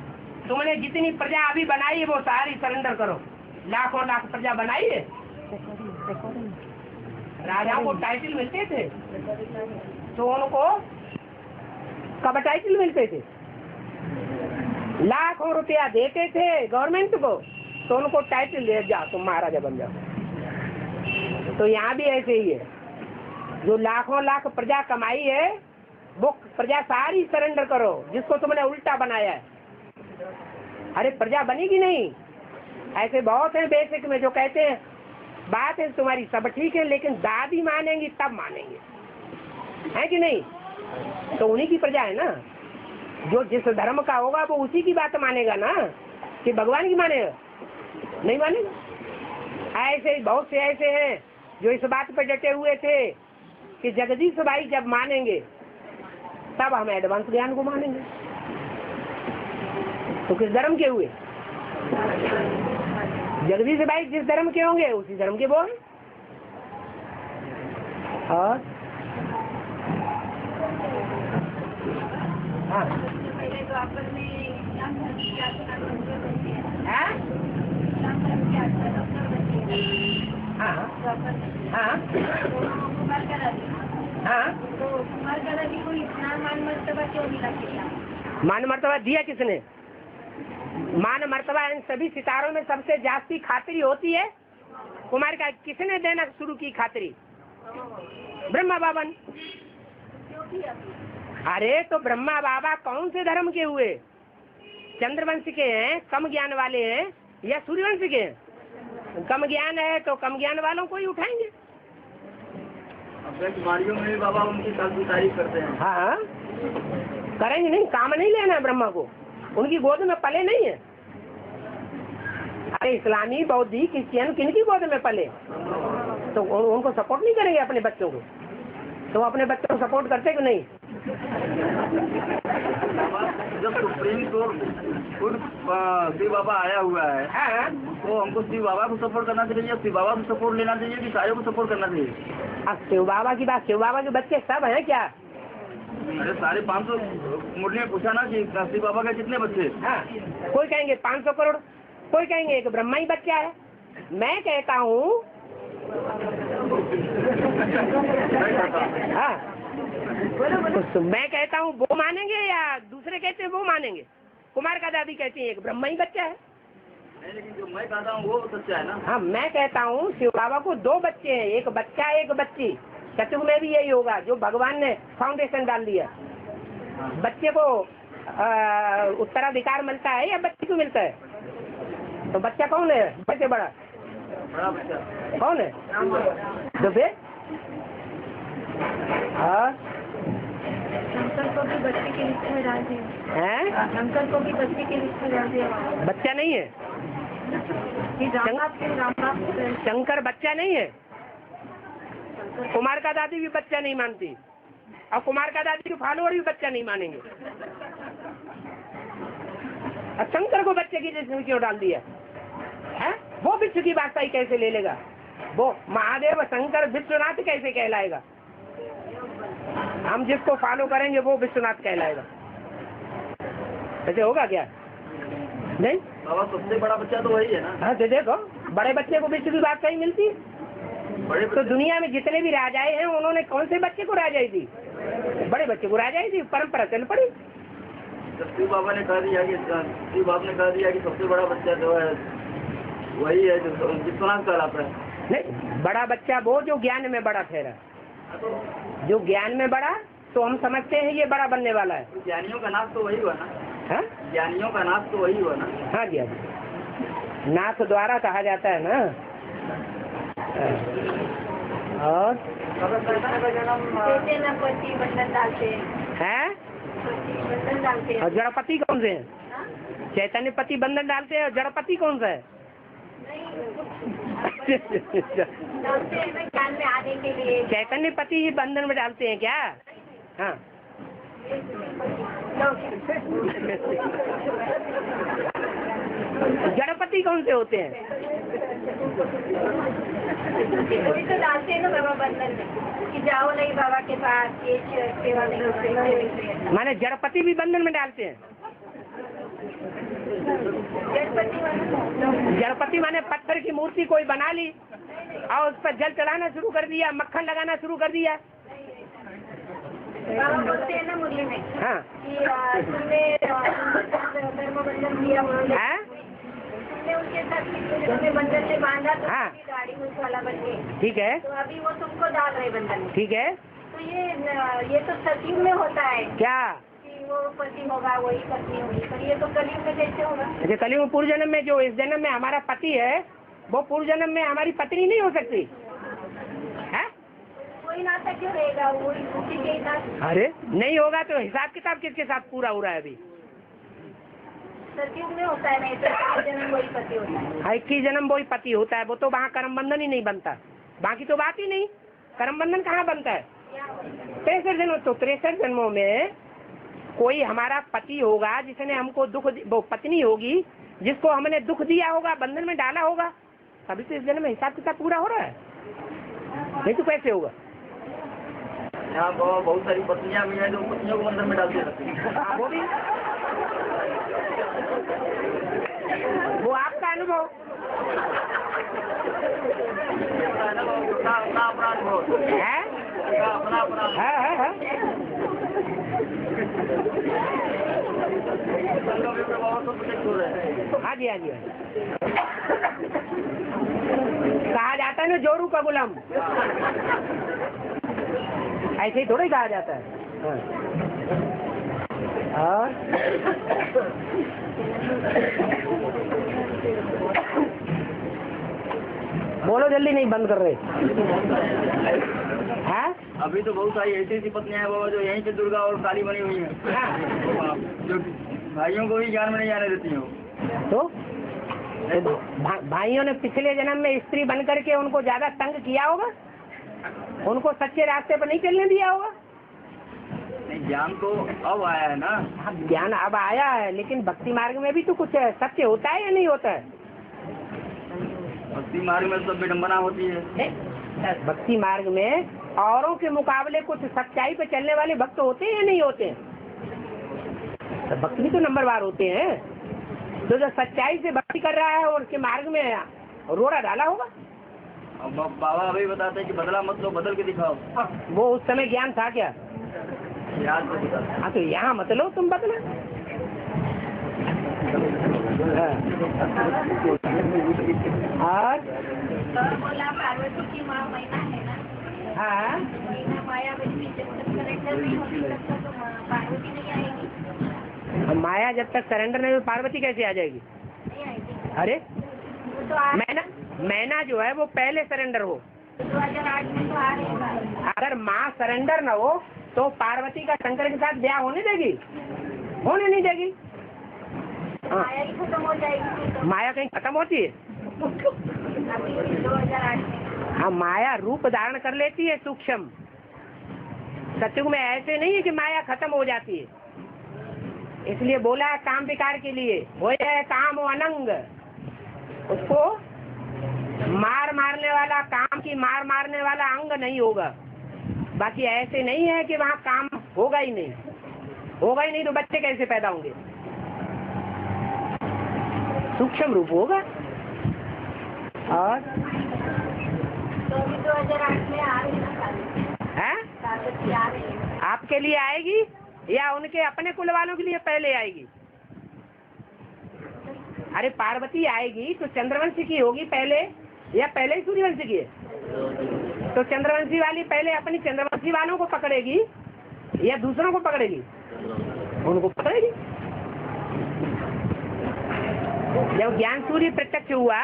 तुमने जितनी प्रजा अभी बनाई है वो सारी सरेंडर करो। लाखों लाख प्रजा बनाई है। राजाओं को टाइटल मिलते थे तो उनको कब टाइटल मिलते थे? लाखों रुपया देते थे गवर्नमेंट को, तो उनको टाइटल दे जाओ तुम महाराजा बन जाओ। तो यहाँ भी ऐसे ही है। जो लाखों लाख प्रजा कमाई है वो प्रजा सारी सरेंडर करो जिसको तुमने उल्टा बनाया है। अरे प्रजा बनेगी नहीं। ऐसे बहुत है बेसिक में जो कहते हैं बात है तुम्हारी सब ठीक है, लेकिन दादी मानेंगी तब मानेंगे, है कि नहीं? तो उन्हीं की प्रजा है ना। जो जिस धर्म का होगा वो उसी की बात मानेगा ना, कि भगवान की मानेगा? नहीं मानेगा। ऐसे बहुत से ऐसे हैं जो इस बात पर डटे हुए थे कि जगदीश भाई जब मानेंगे तब हम एडवांस ज्ञान को मानेंगे। तो किस धर्म के हुए? जगदीश भाई जिस धर्म के होंगे उसी धर्म के बोल। और हाँ मान मर्तबा दिया किसने? मान मर्तबा इन सभी सितारों में सबसे जास्ती खातिरी होती है कुमार का। किसने देना शुरू की खातिरी? ब्रह्मा बाबा ने। अरे तो ब्रह्मा बाबा कौन से धर्म के हुए? चंद्रवंश के हैं, कम ज्ञान वाले हैं, या सूर्यवंश के हैं? कम ज्ञान है तो कम ज्ञान वालों को ही उठाएंगे। बीमारियों में भी बाबा उनकी तारीफ करते हैं। हाँ करेंगे नहीं, काम नहीं लेना है ब्रह्मा को, उनकी गोद में पले नहीं है। अरे इस्लामी बौद्धी क्रिश्चियन किनकी गोद में पले? तो उनको सपोर्ट नहीं करेंगे अपने बच्चों को? तो अपने बच्चों को सपोर्ट करते कि नहीं? जब सुप्रीम कोर्ट शिव बाबा आया हुआ है तो हमको शिव बाबा को सपोर्ट करना चाहिए, शिव बाबा को सपोर्ट लेना चाहिए कि सायों को सपोर्ट करना चाहिए? अब शिव बाबा की बात, शिव बाबा के बच्चे सब हैं क्या? अरे सारे 500 मुरली में पूछा ना कि शिव बाबा के कितने बच्चे? हाँ, कोई कहेंगे 500 करोड़, कोई कहेंगे एक ब्रह्मा ही बच्चा है। मैं कहता हूँ हाँ, तो मैं कहता हूँ वो मानेंगे या दूसरे कहते हैं वो मानेंगे? कुमार का दादी कहती है एक ब्रह्म ही बच्चा है। नहीं, लेकिन जो मैं कहता हूँ वो सच्चा है ना। हाँ, मैं कहता हूँ शिव बाबा को 2 बच्चे हैं, एक बच्चा एक बच्ची। सतयुग में भी यही होगा, जो भगवान ने फाउंडेशन डाल दिया। बच्चे को उत्तराधिकार मिलता है या बच्ची को मिलता है? तो बच्चा कौन है? बच्चे बड़ा बच्चा कौन है? तो फिर हाँ, शंकर को भी बच्चे के लिस्ट में डाल दिया हैं? शंकर को भी बच्चे के लिस्ट में डाल दिया। बच्चा नहीं है, शंकर बच्चा नहीं है। कुमार का दादी भी बच्चा नहीं मानती, और कुमार का दादी के फॉलोअर भी बच्चा नहीं मानेंगे। और शंकर को बच्चे की जिसमें क्यों डाल दिया है? वो विश्व की बादशाही कैसे ले लेगा? वो महादेव शंकर विश्वनाथ कैसे कहलाएगा? हम जिसको फॉलो करेंगे वो विश्वनाथ कहलाएगा। ऐसे होगा क्या? नहीं। बाबा सबसे बड़ा बच्चा तो वही है ना। हाँ, तो देखो बड़े बच्चे को विश्व की बादशाही मिलती है। तो दुनिया में जितने भी राजाएं हैं उन्होंने कौन से बच्चे को राजाई दी? बड़े बच्चे को राजाई दी, परंपरा चल पड़ी। शिव बाबा ने कह दिया कि शिव बाबा ने कह दिया कि सबसे बड़ा बच्चा जो है वही है जो विश्वनाथ कहलाता है। नहीं, बड़ा बच्चा वो जो ज्ञान में बड़ा ठहरा, जो ज्ञान में बड़ा, तो हम समझते हैं ये बड़ा बनने वाला है। ज्ञानियों का नाश तो वही हुआ ना। हाँ, ज्ञानियों का नाश तो वही हुआ ना। हाँ जी, हाँ जी, नाथ द्वारा कहा जाता है ना। और पति बंधन डालते हैं, बंधन डालते हैं। और जड़पति कौन से हैं? चैतन्य पति बंधन डालते हैं, और जड़पति कौन सा है? डालते हैं ना ज्ञान में आने के लिए। चैतन्य पति ही बंधन में डालते हैं क्या? हाँ, जड़पति कौन से होते हैं? कभी तो डालते हैं ना बाबा बंधन में कि जाओ नहीं बाबा के पास, ये सेवा नहीं होती। माने जड़पति भी बंधन में डालते हैं। जड़पति माने पत्थर की मूर्ति कोई बना ली और उस पर जल चढ़ाना शुरू कर दिया, मक्खन लगाना शुरू कर दिया। बाबा बोलते हैं ना मुरली में, हाँ, कि तुमने धर्म बंधन किया, हाँ, तुमने उनके साथ बंधन से बांधा तो हाँ, गाड़ी मुझ वाला बन गई। ठीक है, तो अभी वो तुमको डाल रहे बंधन में। ठीक है। तो ये तो सतयुग में होता है क्या? कि वो पति होगा वही पत्नी होगी, पर ये तो कलयुग में कैसे होगा? अच्छा, कलयुग में पूर्व जन्म में जो इस जन्म में हमारा पति है वो पूर्व जन्म में हमारी पत्नी नहीं हो सकती है? कोई नाता क्यों रहेगा? वही उसी के साथ। अरे नहीं होगा तो हिसाब किताब किसके साथ पूरा हो रहा है अभी? सतयुग में होता है, नहीं तो जन्म वही पति होता है। 21 जन्म वही पति होता है, वो तो वहाँ कर्म बंधन ही नहीं बनता। बाकी तो बात ही नहीं, कर्म बंधन कहाँ बनता है? 63 जन्म। तो 63 जन्मों में कोई हमारा पति होगा जिसने हमको दुख, वो पत्नी होगी जिसको हमने दुख दिया होगा, बंधन में डाला होगा, तभी तो इस जन्म में हिसाब किताब पूरा हो रहा है। नहीं तो कैसे होगा? यहाँ बहुत सारी पत्नियां भी हैं जो पत्नियों को बंधन में डालती रहती हैं। वो भी, वो आपका अनुभव, अपना अपना अनुभव है, अपना अपना। है। हाँ जी, हाँ जी, कहा जाता है ना जोरू का गुलाम, ऐसे ही थोड़ा ही कहा जाता है। और बोलो जल्दी, नहीं बंद कर रहे हैं? अभी तो बहुत सारी ऐसी ऐसी पत्नियां हैं बाबा जो यहीं पे दुर्गा और काली बनी हुई हैं। हाँ। जो भाइयों को भी ज्ञान में नहीं आने देती हैं। तो भाइयों ने पिछले जन्म में स्त्री बन करके उनको ज्यादा तंग किया होगा, उनको सच्चे रास्ते पर नहीं चलने दिया होगा। नहीं, ज्ञान तो अब आया है ना। हाँ, ज्ञान अब आया है, लेकिन भक्ति मार्ग में भी तो कुछ सत्य होता है या नहीं होता है? भक्ति मार्ग में सब विडम्बना होती है। भक्ति मार्ग में औरों के मुकाबले कुछ सच्चाई पे चलने वाले भक्त होते हैं या नहीं होते हैं? तो भक्त भी तो नंबरवार होते हैं। तो जो सच्चाई से भक्ति कर रहा है और उसके मार्ग में रोड़ा डाला होगा, अब बाबा अभी बताते हैं कि बदला मत लो, बदल के दिखाओ। वो उस समय ज्ञान था क्या? याद तो बता। हाँ तो यहाँ मत लो तुम बदला। हाँ। और बोला पार्वती की माँ मैना है ना, हाँ मैना माया बच्ची जब तक सरेंडर नहीं होती तब तक तो पार्वती नहीं आएगी। माया जब तक सरेंडर नहीं, पार्वती कैसे आ जाएगी? नहीं आएगी। अरे वो तो आ मैना जो है वो पहले सरेंडर हो। 2008 में तो आ रही है। अगर माँ सरेंडर न हो तो पार्वती का शंकर के साथ ब्याह होने देगी? होने नहीं देगी। हाँ। माया ही खत्म हो जाएगी तो। माया कहीं खत्म होती है? अभी 2008 में। हाँ, माया रूप धारण कर लेती है सूक्ष्म। सत्युग में ऐसे नहीं है कि माया खत्म हो जाती है। इसलिए बोला काम विकार के लिए हो जाए काम अनंग, उसको मारने वाला, काम की मारने वाला अंग नहीं होगा। बाकी ऐसे नहीं है कि वहाँ काम होगा ही नहीं, होगा ही नहीं तो बच्चे कैसे पैदा होंगे? सूक्ष्म रूप होगा। और तो अभी 2008 में आ रही है ना है पार्वती आ रही है। आपके लिए आएगी या उनके अपने कुल वालों के लिए पहले आएगी? अरे पार्वती आएगी तो चंद्रवंशी की होगी पहले या पहले ही सूर्यवंशी की है? तो चंद्रवंशी वाली पहले अपनी चंद्रवंशी वालों को पकड़ेगी या दूसरों को पकड़ेगी? उनको पकड़ेगी। जब ज्ञान सूर्य प्रत्यक्ष हुआ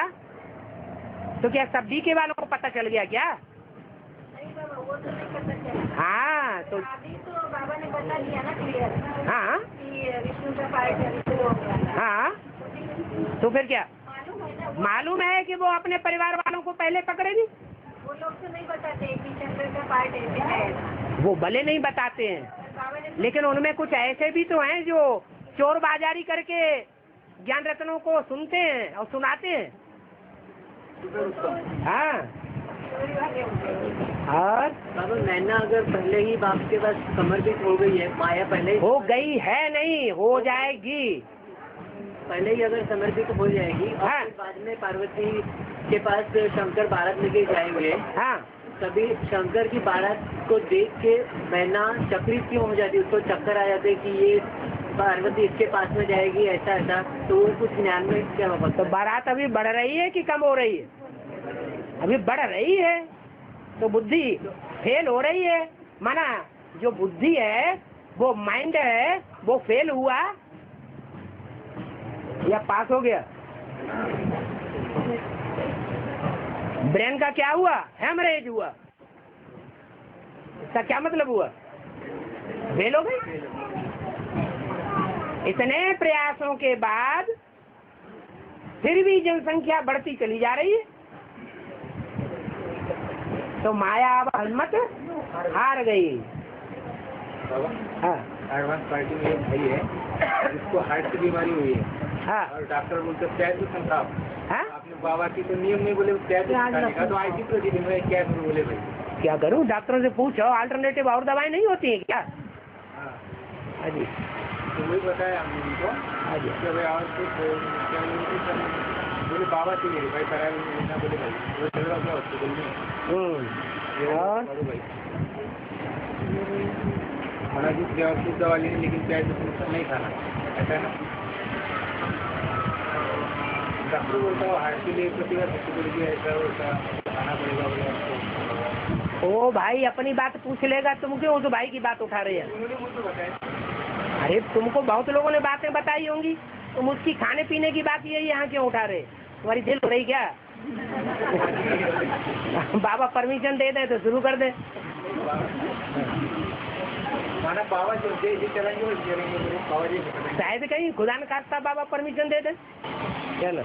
तो क्या सब के वालों को पता चल गया क्या? नहीं बाबा, वो तो नहीं पता चला। हाँ तो अभी तो बाबा ने बता दिया ना क्लियर हाँ कि विष्णु का पार्ट शुरू हो गया। हाँ तो फिर क्या मालूम है ना, मालूम है कि वो अपने परिवार वालों को पहले पकड़ेगी? वो लोग तो नहीं बताते कि चंद्र का पार्ट ऐसे है। वो भले नहीं बताते हैं, बाबा ने लेकिन उनमें कुछ ऐसे भी तो हैं जो चोर बाजारी करके ज्ञान रत्नों को सुनते हैं और सुनाते हैं। हाँ चोरी वाले होते हैं। और बाबा मैना अगर पहले ही बाप के पास समर्पित हो गई है, माया पहले ही हो गई है नहीं, हो जाएगी। पहले ही अगर समर्पित हो जाएगी और हाँ। फिर बाद में पार्वती के पास शंकर बारात लेके जाएंगे, हाँ तभी शंकर की बारात को देख के मैना चक्रित क्यों हो जाती है? उसको चक्कर आ जाते कि ये पार्वती इसके पास में जाएगी, ऐसा ऐसा। तो वो कुछ ज्ञान में क्या होगा? तो बारात अभी बढ़ रही है कि कम हो रही है? अभी बढ़ रही है तो बुद्धि फेल हो रही है। माना जो बुद्धि है, वो माइंड है, वो फेल हुआ या पास हो गया? ब्रेन का क्या हुआ? हेमरेज हुआ। इसका क्या मतलब हुआ? फेल हो गई। इतने प्रयासों के बाद फिर भी जनसंख्या बढ़ती चली जा रही है। तो माया अब हिम्मत हार गई। हाँ एडवांस पार्टी में एक भाई है जिसको हार्ट की बीमारी हुई है। हाँ और डॉक्टर बोलते प्याज तो संताप। हाँ आपने बाबा की तो नियम नहीं बोले प्याज खाने का, तो आईटी प्रोसीजर में क्या करूँ बोले भाई? क्या करूं? डॉक्टरों से पूछो, अल्टरनेटिव और दवाएं नहीं होती है क्या? हाँ हाँ जी तो वही बताया हमने उनको हाँ जी। कि भाई और कुछ क्या बोले बाबा से मेरे भाई करा ना बोले भाई वो चल रहा था हॉस्पिटल में। और भाई हमारा कुछ और कुछ दवा लेनी, लेकिन प्याज नहीं खाना, ऐसा है ना? डॉक्टर बोलता है हार्ट के लिए प्रतिभा सकती है, ऐसा वैसा खाना पड़ेगा बोले आपको। ओ भाई अपनी बात पूछ लेगा, तुम क्यों उस भाई की बात उठा रहे हैं? उन्होंने मुझे बताया। अरे तुमको बहुत लोगों ने बातें बताई होंगी, तुम उसकी खाने पीने की बात यही यहाँ क्यों उठा रहे? तुम्हारी दिल हो रही क्या? बाबा परमिशन दे दे तो शुरू कर दे। माना बाबा जो जी चलेंगे वो चलेंगे, बाबा जी शायद कहीं खुदा न खास्ता बाबा परमिशन दे दे। चलो